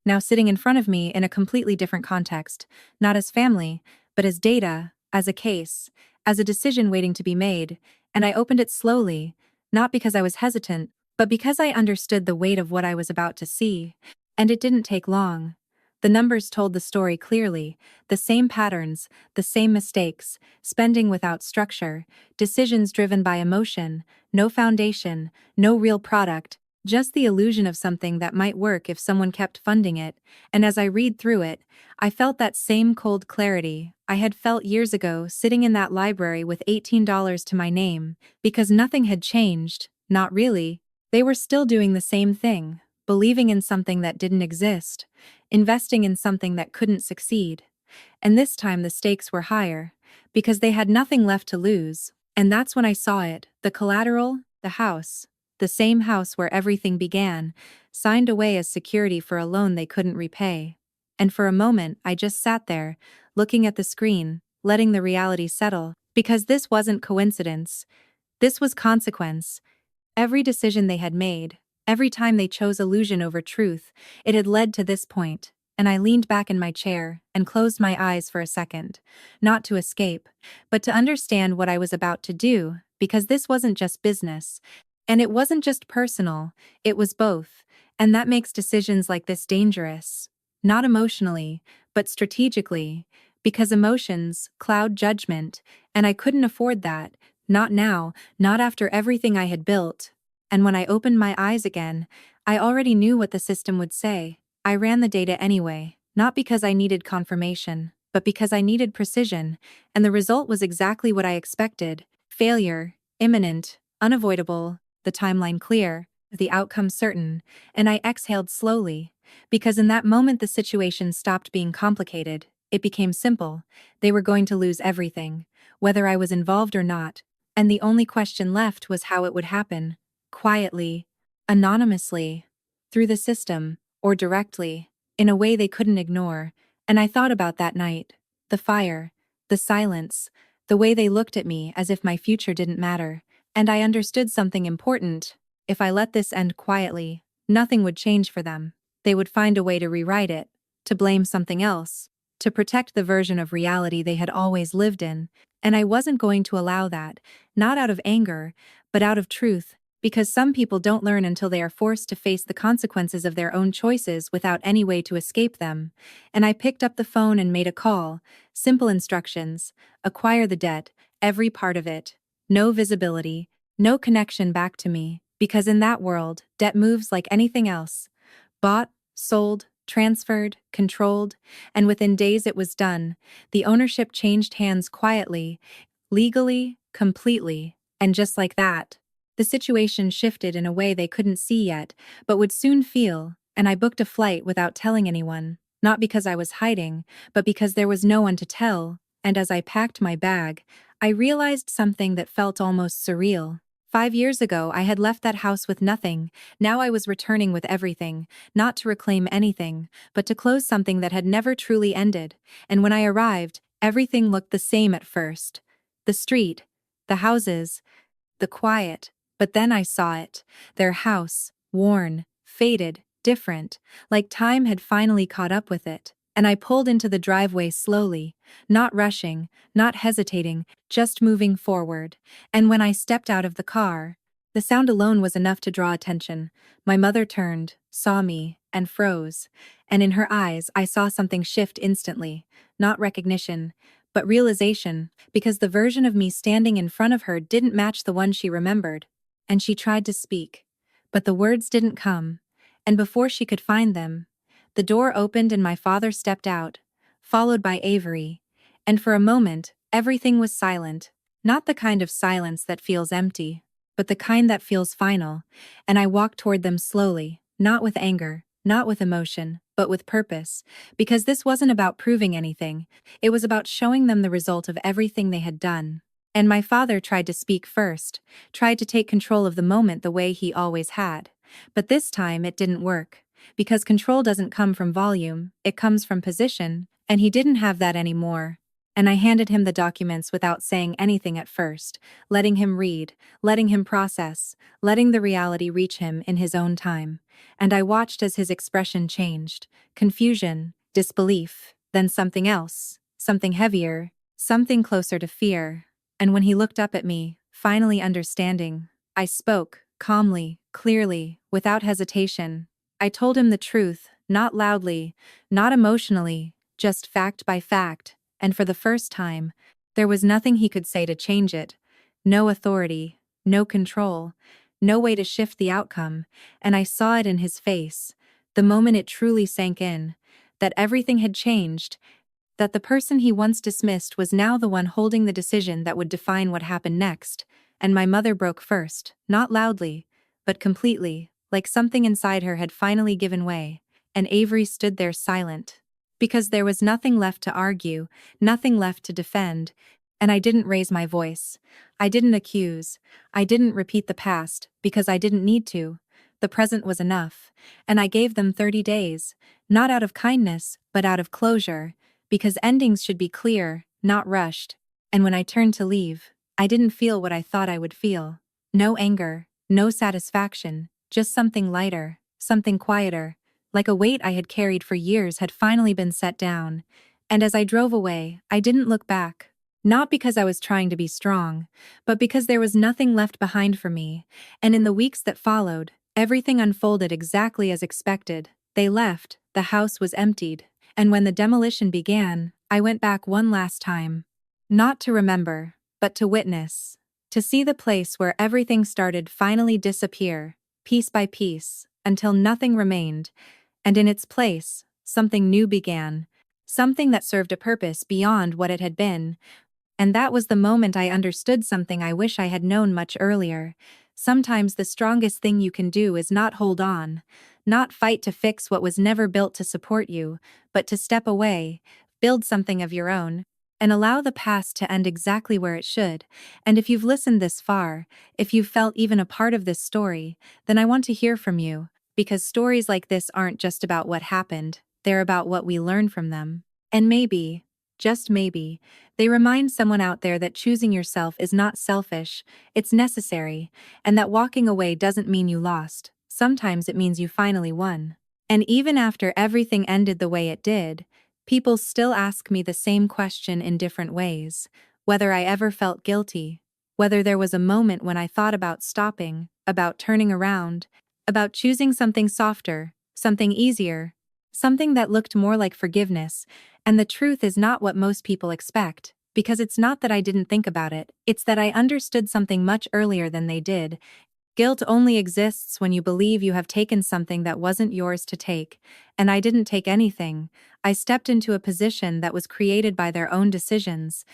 now sitting in front of me in a completely different context, not as family, but as data, as a case, as a decision waiting to be made. And I opened it slowly, not because I was hesitant, but because I understood the weight of what I was about to see. And it didn't take long. The numbers told the story clearly, the same patterns, the same mistakes, spending without structure, decisions driven by emotion, no foundation, no real product, just the illusion of something that might work if someone kept funding it. And as I read through it, I felt that same cold clarity I had felt years ago sitting in that library with $18 to my name, because nothing had changed, not really. They were still doing the same thing, believing in something that didn't exist, investing in something that couldn't succeed. And this time the stakes were higher, because they had nothing left to lose. And that's when I saw it, the collateral, the house. The same house where everything began, signed away as security for a loan they couldn't repay. And for a moment, I just sat there, looking at the screen, letting the reality settle, because this wasn't coincidence. This was consequence. Every decision they had made, Every time they chose illusion over truth, it had led to this point, and I leaned back in my chair and closed my eyes for a second, not to escape, but to understand what I was about to do, because this wasn't just business, and it wasn't just personal, it was both, and that makes decisions like this dangerous. Not emotionally, but strategically, because emotions cloud judgment, and I couldn't afford that, not now, not after everything I had built. And when I opened my eyes again, I already knew what the system would say. I ran the data anyway, not because I needed confirmation, but because I needed precision, and the result was exactly what I expected: failure, imminent, unavoidable, the timeline clear, the outcome certain, and I exhaled slowly, because in that moment the situation stopped being complicated, it became simple. They were going to lose everything, whether I was involved or not, and the only question left was how it would happen: quietly, anonymously, through the system, or directly, in a way they couldn't ignore. And I thought about that night: the fire, the silence, the way they looked at me as if my future didn't matter. And I understood something important. If I let this end quietly, nothing would change for them. They would find a way to rewrite it, to blame something else, to protect the version of reality they had always lived in. And I wasn't going to allow that, not out of anger, but out of truth, because some people don't learn until they are forced to face the consequences of their own choices without any way to escape them. And I picked up the phone and made a call. Simple instructions: acquire the debt, every part of it. No visibility, no connection back to me, because in that world, debt moves like anything else. Bought, sold, transferred, controlled, and within days it was done. The ownership changed hands quietly, legally, completely, and just like that. The situation shifted in a way they couldn't see yet, but would soon feel, and I booked a flight without telling anyone, not because I was hiding, but because there was no one to tell. And as I packed my bag, I realized something that felt almost surreal. 5 years ago, I had left that house with nothing. Now I was returning with everything, not to reclaim anything, but to close something that had never truly ended. And when I arrived, everything looked the same at first: the street, the houses, the quiet. But then I saw it: their house, worn, faded, different, like time had finally caught up with it. And I pulled into the driveway slowly, not rushing, not hesitating, just moving forward. And when I stepped out of the car, the sound alone was enough to draw attention. My mother turned, saw me, and froze. And in her eyes, I saw something shift instantly: not recognition, but realization, because the version of me standing in front of her didn't match the one she remembered. And she tried to speak, but the words didn't come. And before she could find them, the door opened and my father stepped out, followed by Avery. And for a moment, everything was silent. Not the kind of silence that feels empty, but the kind that feels final. And I walked toward them slowly, not with anger, not with emotion, but with purpose, because this wasn't about proving anything. It was about showing them the result of everything they had done. And my father tried to speak first, tried to take control of the moment the way he always had. But this time it didn't work. Because control doesn't come from volume, it comes from position, and he didn't have that anymore. And I handed him the documents without saying anything at first, letting him read, letting him process, letting the reality reach him in his own time. And I watched as his expression changed: confusion, disbelief, then something else, something heavier, something closer to fear. And when he looked up at me, finally understanding, I spoke, calmly, clearly, without hesitation. I told him the truth, not loudly, not emotionally, just fact by fact, and for the first time, there was nothing he could say to change it. No authority, no control, no way to shift the outcome, and I saw it in his face, the moment it truly sank in, that everything had changed, that the person he once dismissed was now the one holding the decision that would define what happened next. And my mother broke first, not loudly, but completely, like something inside her had finally given way, and Avery stood there silent. Because there was nothing left to argue, nothing left to defend, and I didn't raise my voice. I didn't accuse. I didn't repeat the past, because I didn't need to. The present was enough, and I gave them 30 days, not out of kindness, but out of closure, because endings should be clear, not rushed. And when I turned to leave, I didn't feel what I thought I would feel. No anger, no satisfaction, just something lighter, something quieter, like a weight I had carried for years had finally been set down. And as I drove away, I didn't look back. Not because I was trying to be strong, but because there was nothing left behind for me, and in the weeks that followed, everything unfolded exactly as expected. They left, the house was emptied, and when the demolition began, I went back one last time. Not to remember, but to witness. To see the place where everything started finally disappear, piece by piece, until nothing remained, and in its place, something new began. Something that served a purpose beyond what it had been. And that was the moment I understood something I wish I had known much earlier. Sometimes the strongest thing you can do is not hold on, not fight to fix what was never built to support you, but to step away, build something of your own, and allow the past to end exactly where it should. And if you've listened this far, if you've felt even a part of this story, then I want to hear from you, because stories like this aren't just about what happened, they're about what we learn from them. And maybe, just maybe, they remind someone out there that choosing yourself is not selfish, it's necessary, and that walking away doesn't mean you lost. Sometimes it means you finally won. And even after everything ended the way it did, people still ask me the same question in different ways. Whether I ever felt guilty, whether there was a moment when I thought about stopping, about turning around, about choosing something softer, something easier, something that looked more like forgiveness. And the truth is not what most people expect, because it's not that I didn't think about it, it's that I understood something much earlier than they did. Guilt only exists when you believe you have taken something that wasn't yours to take, and I didn't take anything. I stepped into a position that was created by their own decisions.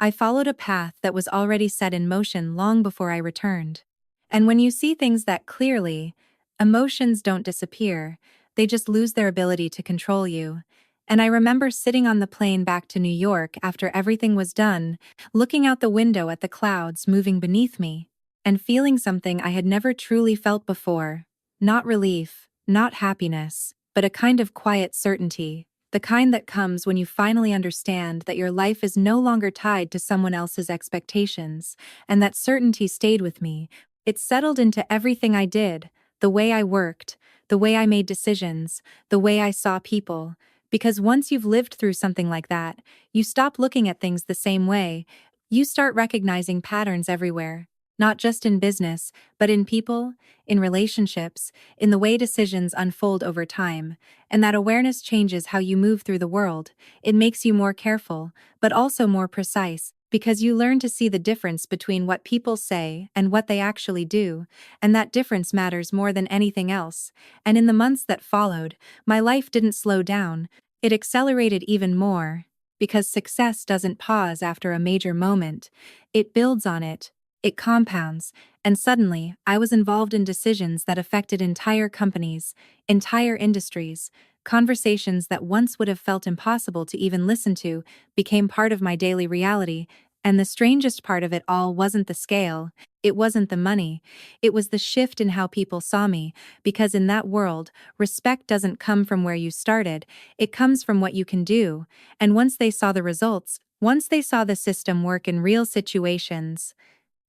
I followed a path that was already set in motion long before I returned. And when you see things that clearly, emotions don't disappear, they just lose their ability to control you. And I remember sitting on the plane back to New York after everything was done, looking out the window at the clouds moving beneath me, and feeling something I had never truly felt before. Not relief, not happiness, but a kind of quiet certainty. The kind that comes when you finally understand that your life is no longer tied to someone else's expectations, and that certainty stayed with me. It settled into everything I did, the way I worked, the way I made decisions, the way I saw people. Because once you've lived through something like that, you stop looking at things the same way. You start recognizing patterns everywhere, not just in business, but in people, in relationships, in the way decisions unfold over time. And that awareness changes how you move through the world. It makes you more careful, but also more precise, because you learn to see the difference between what people say and what they actually do, and that difference matters more than anything else. And in the months that followed, my life didn't slow down, it accelerated even more, because success doesn't pause after a major moment, it builds on it. It compounds, and suddenly, I was involved in decisions that affected entire companies, entire industries. Conversations that once would have felt impossible to even listen to became part of my daily reality, and the strangest part of it all wasn't the scale, it wasn't the money, it was the shift in how people saw me, because in that world, respect doesn't come from where you started, it comes from what you can do, and once they saw the results, once they saw the system work in real situations,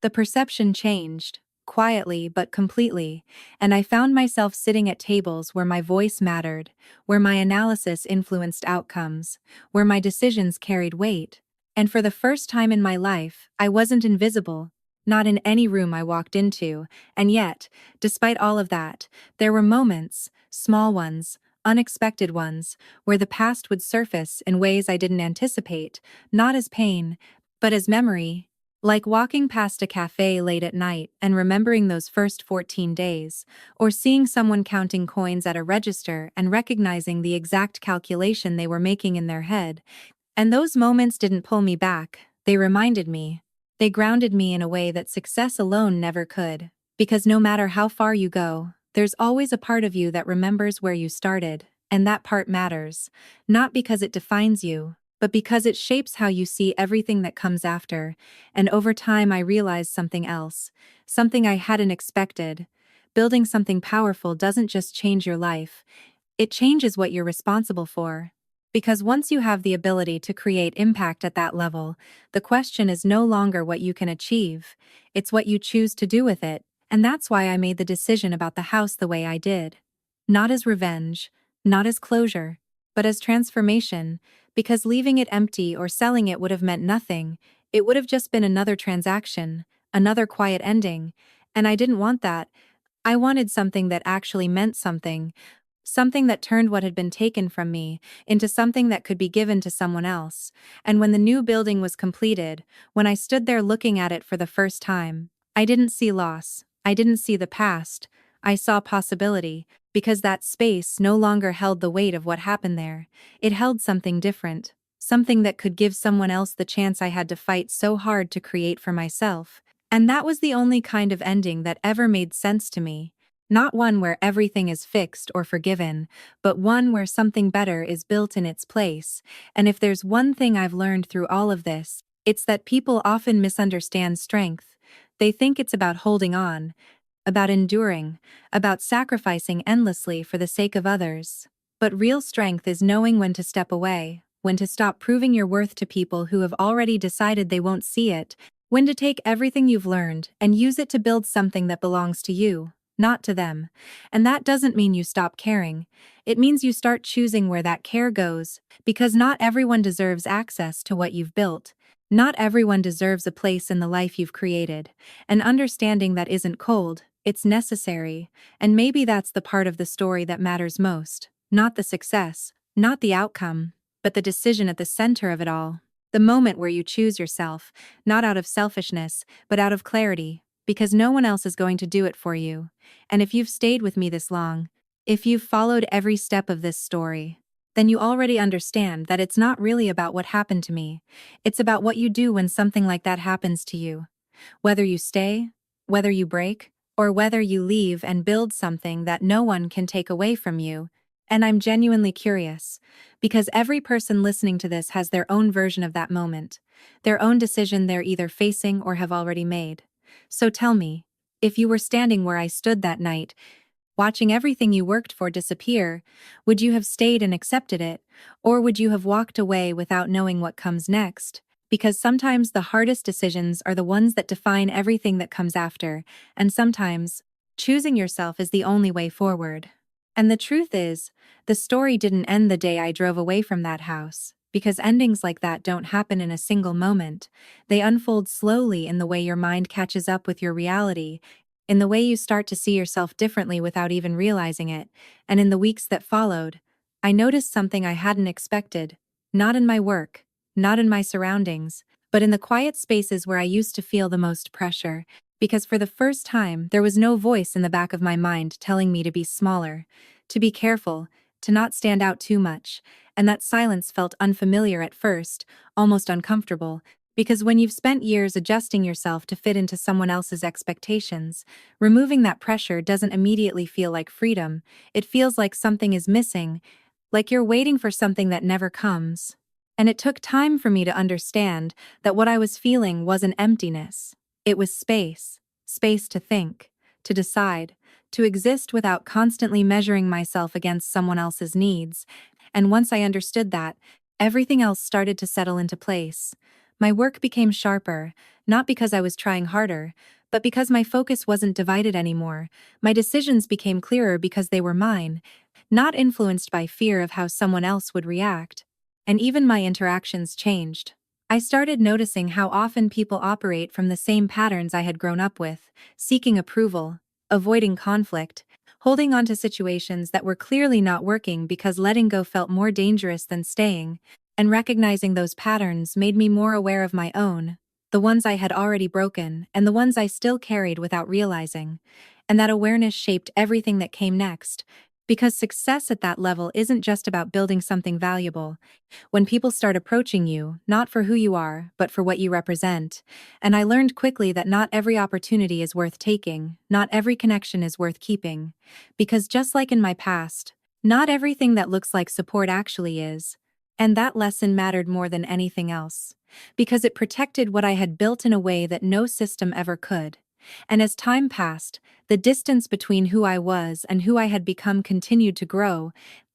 the perception changed, quietly but completely, and I found myself sitting at tables where my voice mattered, where my analysis influenced outcomes, where my decisions carried weight. And for the first time in my life, I wasn't invisible, not in any room I walked into, and yet, despite all of that, there were moments, small ones, unexpected ones, where the past would surface in ways I didn't anticipate, not as pain, but as memory. Like walking past a cafe late at night and remembering those first 14 days, or seeing someone counting coins at a register and recognizing the exact calculation they were making in their head. And those moments didn't pull me back, they reminded me. They grounded me in a way that success alone never could. Because no matter how far you go, there's always a part of you that remembers where you started, and that part matters. Not because it defines you, but because it shapes how you see everything that comes after. And over time I realized something else, something I hadn't expected. Building something powerful doesn't just change your life, it changes what you're responsible for. Because once you have the ability to create impact at that level, the question is no longer what you can achieve, it's what you choose to do with it. And that's why I made the decision about the house the way I did. Not as revenge, not as closure, but as transformation, because leaving it empty or selling it would have meant nothing. It would have just been another transaction, another quiet ending, and I didn't want that. I wanted something that actually meant something, something that turned what had been taken from me into something that could be given to someone else. And when the new building was completed, when I stood there looking at it for the first time, I didn't see loss. I didn't see the past. I saw possibility, because that space no longer held the weight of what happened there. It held something different, something that could give someone else the chance I had to fight so hard to create for myself. And that was the only kind of ending that ever made sense to me. Not one where everything is fixed or forgiven, but one where something better is built in its place. And if there's one thing I've learned through all of this, it's that people often misunderstand strength. They think it's about holding on, about enduring, about sacrificing endlessly for the sake of others. But real strength is knowing when to step away, when to stop proving your worth to people who have already decided they won't see it, when to take everything you've learned and use it to build something that belongs to you, not to them. And that doesn't mean you stop caring. It means you start choosing where that care goes, because not everyone deserves access to what you've built. Not everyone deserves a place in the life you've created. And understanding that isn't cold, it's necessary. And maybe that's the part of the story that matters most. Not the success, not the outcome, but the decision at the center of it all. The moment where you choose yourself, not out of selfishness, but out of clarity, because no one else is going to do it for you. And if you've stayed with me this long, if you've followed every step of this story, then you already understand that it's not really about what happened to me. It's about what you do when something like that happens to you. Whether you stay, whether you break, or whether you leave and build something that no one can take away from you. And I'm genuinely curious, because every person listening to this has their own version of that moment, their own decision they're either facing or have already made. So tell me, if you were standing where I stood that night, watching everything you worked for disappear, would you have stayed and accepted it, or would you have walked away without knowing what comes next? Because sometimes the hardest decisions are the ones that define everything that comes after, and sometimes, choosing yourself is the only way forward. And the truth is, the story didn't end the day I drove away from that house, because endings like that don't happen in a single moment. They unfold slowly in the way your mind catches up with your reality, in the way you start to see yourself differently without even realizing it. And in the weeks that followed, I noticed something I hadn't expected, not in my work, not in my surroundings, but in the quiet spaces where I used to feel the most pressure, because for the first time there was no voice in the back of my mind telling me to be smaller, to be careful, to not stand out too much, and that silence felt unfamiliar at first, almost uncomfortable, because when you've spent years adjusting yourself to fit into someone else's expectations, removing that pressure doesn't immediately feel like freedom. It feels like something is missing, like you're waiting for something that never comes. And it took time for me to understand that what I was feeling wasn't emptiness. It was space. Space to think, to decide, to exist without constantly measuring myself against someone else's needs. And once I understood that, everything else started to settle into place. My work became sharper, not because I was trying harder, but because my focus wasn't divided anymore. My decisions became clearer because they were mine, not influenced by fear of how someone else would react. And even my interactions changed. I started noticing how often people operate from the same patterns I had grown up with, seeking approval, avoiding conflict, holding on to situations that were clearly not working because letting go felt more dangerous than staying. And recognizing those patterns made me more aware of my own, the ones I had already broken and the ones I still carried without realizing. And that awareness shaped everything that came next, because success at that level isn't just about building something valuable. When people start approaching you, not for who you are, but for what you represent. And I learned quickly that not every opportunity is worth taking, not every connection is worth keeping. Because just like in my past, not everything that looks like support actually is. And that lesson mattered more than anything else, because it protected what I had built in a way that no system ever could. And as time passed, the distance between who I was and who I had become continued to grow,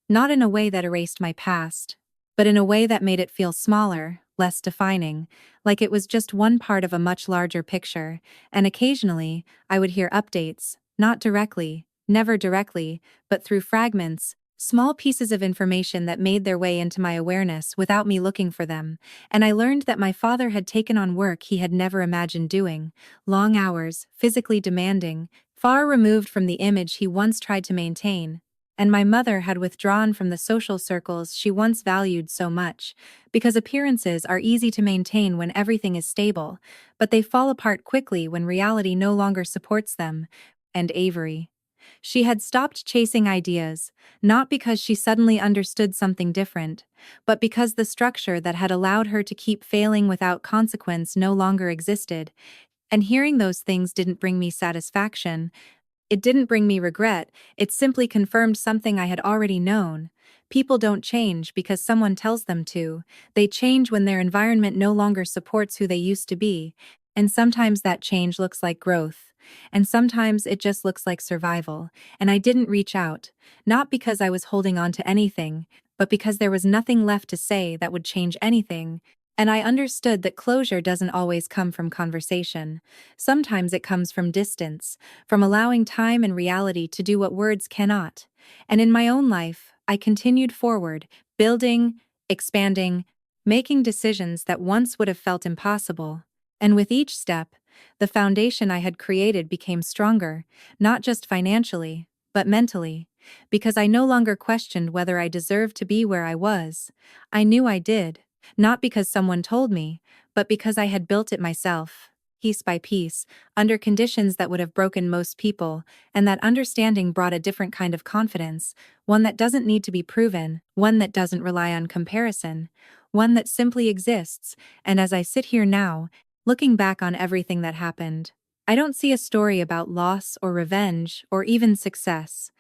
not in a way that erased my past, but in a way that made it feel smaller, less defining, like it was just one part of a much larger picture, and occasionally, I would hear updates, not directly, never directly, but through fragments, small pieces of information that made their way into my awareness without me looking for them, and I learned that my father had taken on work he had never imagined doing, long hours, physically demanding, far removed from the image he once tried to maintain, and my mother had withdrawn from the social circles she once valued so much, because appearances are easy to maintain when everything is stable, but they fall apart quickly when reality no longer supports them. And Avery. She had stopped chasing ideas, not because she suddenly understood something different, but because the structure that had allowed her to keep failing without consequence no longer existed, and hearing those things didn't bring me satisfaction. It didn't bring me regret, it simply confirmed something I had already known. People don't change because someone tells them to, they change when their environment no longer supports who they used to be, and sometimes that change looks like growth, and sometimes it just looks like survival, and I didn't reach out, not because I was holding on to anything, but because there was nothing left to say that would change anything, and I understood that closure doesn't always come from conversation. Sometimes it comes from distance, from allowing time and reality to do what words cannot. And in my own life, I continued forward, building, expanding, making decisions that once would have felt impossible. And with each step, the foundation I had created became stronger, not just financially, but mentally, because I no longer questioned whether I deserved to be where I was. I knew I did, not because someone told me, but because I had built it myself, piece by piece, under conditions that would have broken most people, and that understanding brought a different kind of confidence, one that doesn't need to be proven, one that doesn't rely on comparison, one that simply exists. And as I sit here now, looking back on everything that happened, I don't see a story about loss or revenge or even success.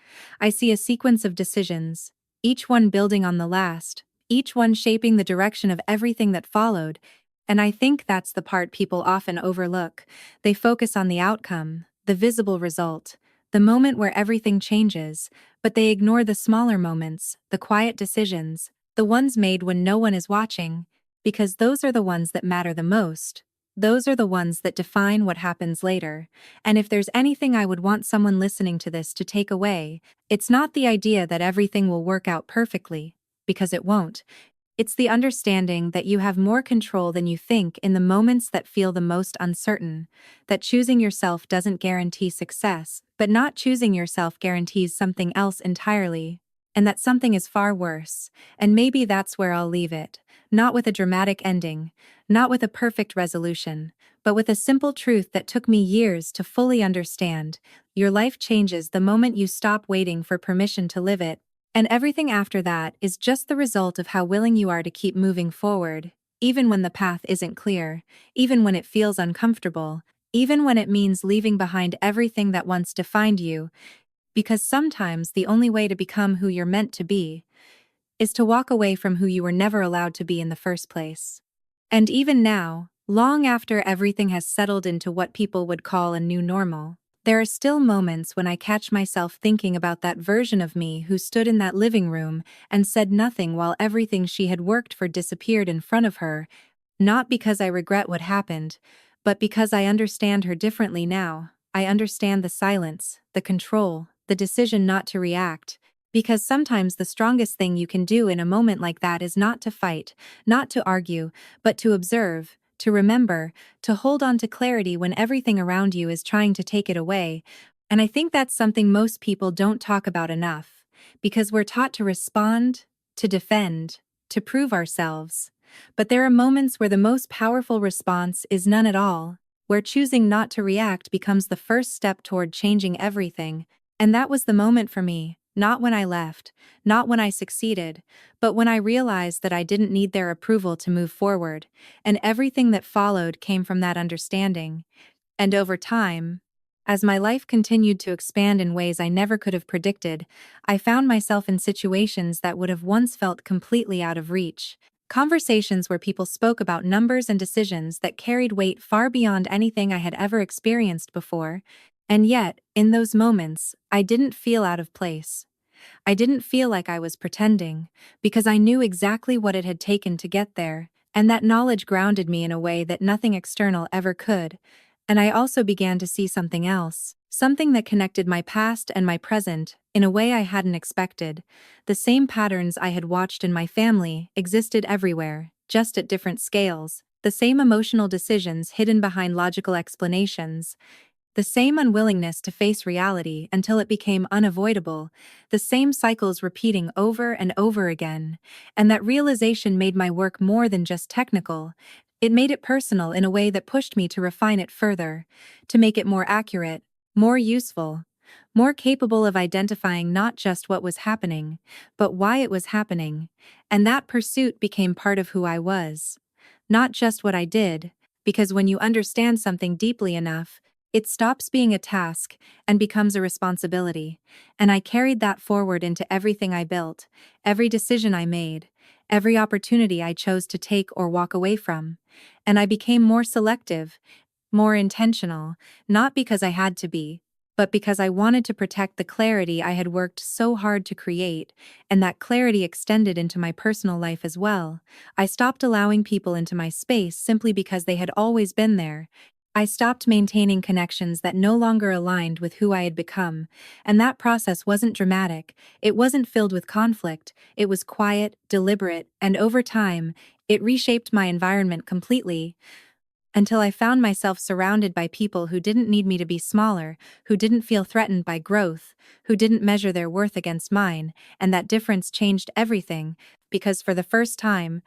I see a sequence of decisions, each one building on the last, each one shaping the direction of everything that followed, and I think that's the part people often overlook. They focus on the outcome, the visible result, the moment where everything changes, but they ignore the smaller moments, the quiet decisions, the ones made when no one is watching, because those are the ones that matter the most. Those are the ones that define what happens later. And if there's anything I would want someone listening to this to take away, it's not the idea that everything will work out perfectly, because it won't. It's the understanding that you have more control than you think in the moments that feel the most uncertain, that choosing yourself doesn't guarantee success, but not choosing yourself guarantees something else entirely, and that something is far worse, and maybe that's where I'll leave it, not with a dramatic ending, not with a perfect resolution, but with a simple truth that took me years to fully understand. Your life changes the moment you stop waiting for permission to live it. And everything after that is just the result of how willing you are to keep moving forward, even when the path isn't clear, even when it feels uncomfortable, even when it means leaving behind everything that once defined you, because sometimes the only way to become who you're meant to be is to walk away from who you were never allowed to be in the first place. And even now, long after everything has settled into what people would call a new normal, there are still moments when I catch myself thinking about that version of me who stood in that living room and said nothing while everything she had worked for disappeared in front of her, not because I regret what happened, but because I understand her differently now. I understand the silence, the control, the decision not to react, because sometimes the strongest thing you can do in a moment like that is not to fight, not to argue, but to observe, to remember, to hold on to clarity when everything around you is trying to take it away. And I think that's something most people don't talk about enough, because we're taught to respond, to defend, to prove ourselves. But there are moments where the most powerful response is none at all, where choosing not to react becomes the first step toward changing everything. And that was the moment for me, not when I left, not when I succeeded, but when I realized that I didn't need their approval to move forward, and everything that followed came from that understanding. And over time, as my life continued to expand in ways I never could have predicted, I found myself in situations that would have once felt completely out of reach. Conversations where people spoke about numbers and decisions that carried weight far beyond anything I had ever experienced before. And yet, in those moments, I didn't feel out of place. I didn't feel like I was pretending, because I knew exactly what it had taken to get there, and that knowledge grounded me in a way that nothing external ever could. And I also began to see something else, something that connected my past and my present in a way I hadn't expected. The same patterns I had watched in my family existed everywhere, just at different scales. The same emotional decisions hidden behind logical explanations. The same unwillingness to face reality until it became unavoidable, the same cycles repeating over and over again, and that realization made my work more than just technical. It made it personal in a way that pushed me to refine it further, to make it more accurate, more useful, more capable of identifying not just what was happening, but why it was happening, and that pursuit became part of who I was. Not just what I did, because when you understand something deeply enough, it stops being a task and becomes a responsibility, and I carried that forward into everything I built, every decision I made, every opportunity I chose to take or walk away from. And I became more selective, more intentional, not because I had to be, but because I wanted to protect the clarity I had worked so hard to create, and that clarity extended into my personal life as well. I stopped allowing people into my space simply because they had always been there. I stopped maintaining connections that no longer aligned with who I had become, and that process wasn't dramatic, it wasn't filled with conflict, it was quiet, deliberate, and over time, it reshaped my environment completely, until I found myself surrounded by people who didn't need me to be smaller, who didn't feel threatened by growth, who didn't measure their worth against mine, and that difference changed everything, because for the first time,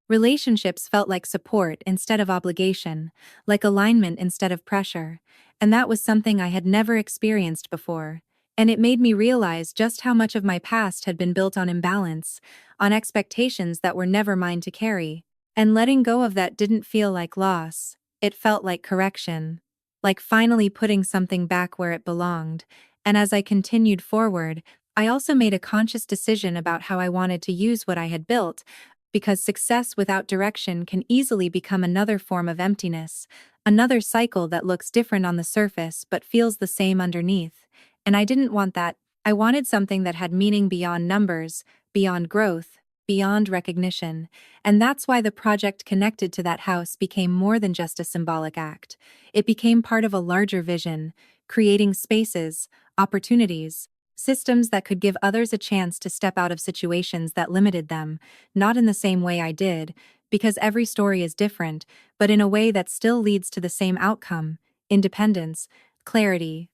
relationships felt like support instead of obligation, like alignment instead of pressure, and that was something I had never experienced before. And it made me realize just how much of my past had been built on imbalance, on expectations that were never mine to carry. And letting go of that didn't feel like loss, it felt like correction, like finally putting something back where it belonged. And as I continued forward, I also made a conscious decision about how I wanted to use what I had built, because success without direction can easily become another form of emptiness, another cycle that looks different on the surface but feels the same underneath. And I didn't want that. I wanted something that had meaning beyond numbers, beyond growth, beyond recognition. And that's why the project connected to that house became more than just a symbolic act. It became part of a larger vision, creating spaces, opportunities, systems that could give others a chance to step out of situations that limited them, not in the same way I did, because every story is different, but in a way that still leads to the same outcome: independence, clarity,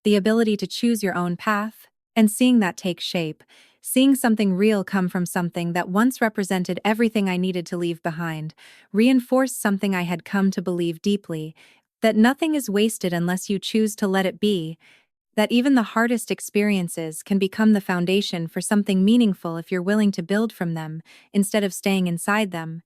the ability to choose your own path, and seeing that take shape, seeing something real come from something that once represented everything I needed to leave behind, reinforced something I had come to believe deeply: that nothing is wasted unless you choose to let it be, that even the hardest experiences can become the foundation for something meaningful if you're willing to build from them, instead of staying inside them.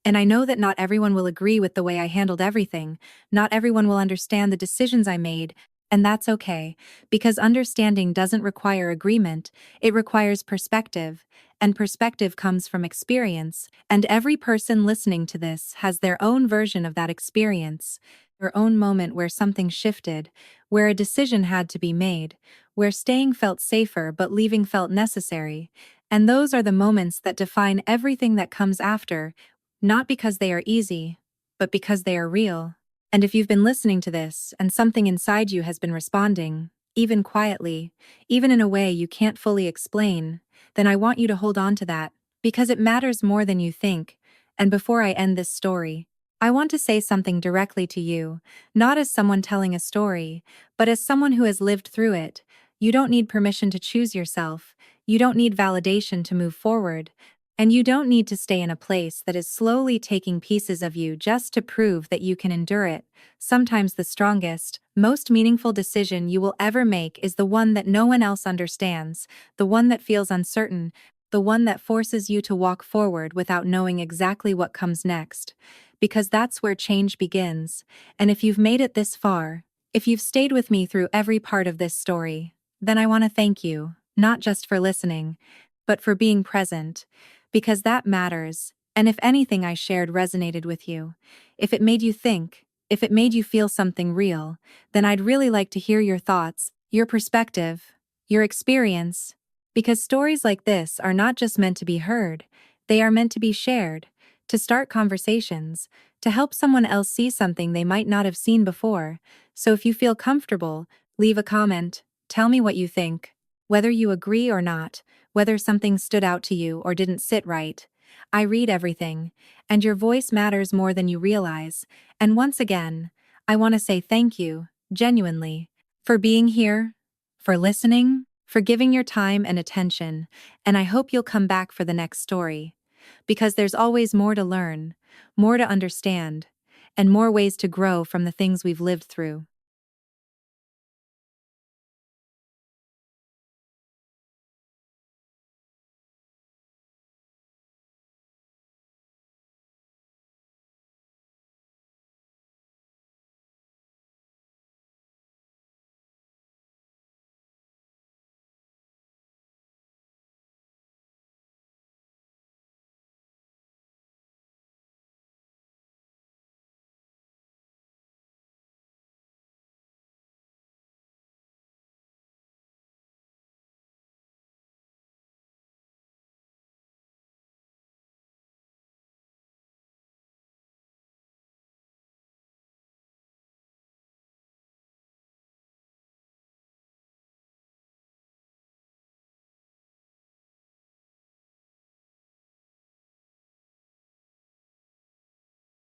And I know that not everyone will agree with the way I handled everything, not everyone will understand the decisions I made, and that's okay, because understanding doesn't require agreement, it requires perspective, and perspective comes from experience, and every person listening to this has their own version of that experience, their own moment where something shifted, where a decision had to be made, where staying felt safer but leaving felt necessary, and those are the moments that define everything that comes after, not because they are easy, but because they are real. And if you've been listening to this and something inside you has been responding, even quietly, even in a way you can't fully explain, then I want you to hold on to that, because it matters more than you think. And before I end this story, I want to say something directly to you, not as someone telling a story, but as someone who has lived through it. You don't need permission to choose yourself, you don't need validation to move forward, and you don't need to stay in a place that is slowly taking pieces of you just to prove that you can endure it. Sometimes the strongest, most meaningful decision you will ever make is the one that no one else understands, the one that feels uncertain, the one that forces you to walk forward without knowing exactly what comes next. Because that's where change begins. And if you've made it this far, if you've stayed with me through every part of this story, then I want to thank you, not just for listening, but for being present. Because that matters, and if anything I shared resonated with you, if it made you think, if it made you feel something real, then I'd really like to hear your thoughts, your perspective, your experience. Because stories like this are not just meant to be heard, they are meant to be shared, to start conversations, to help someone else see something they might not have seen before. So if you feel comfortable, leave a comment, tell me what you think, whether you agree or not, whether something stood out to you or didn't sit right. I read everything, and your voice matters more than you realize. And once again, I want to say thank you, genuinely, for being here, for listening, for giving your time and attention, and I hope you'll come back for the next story. Because there's always more to learn, more to understand, and more ways to grow from the things we've lived through.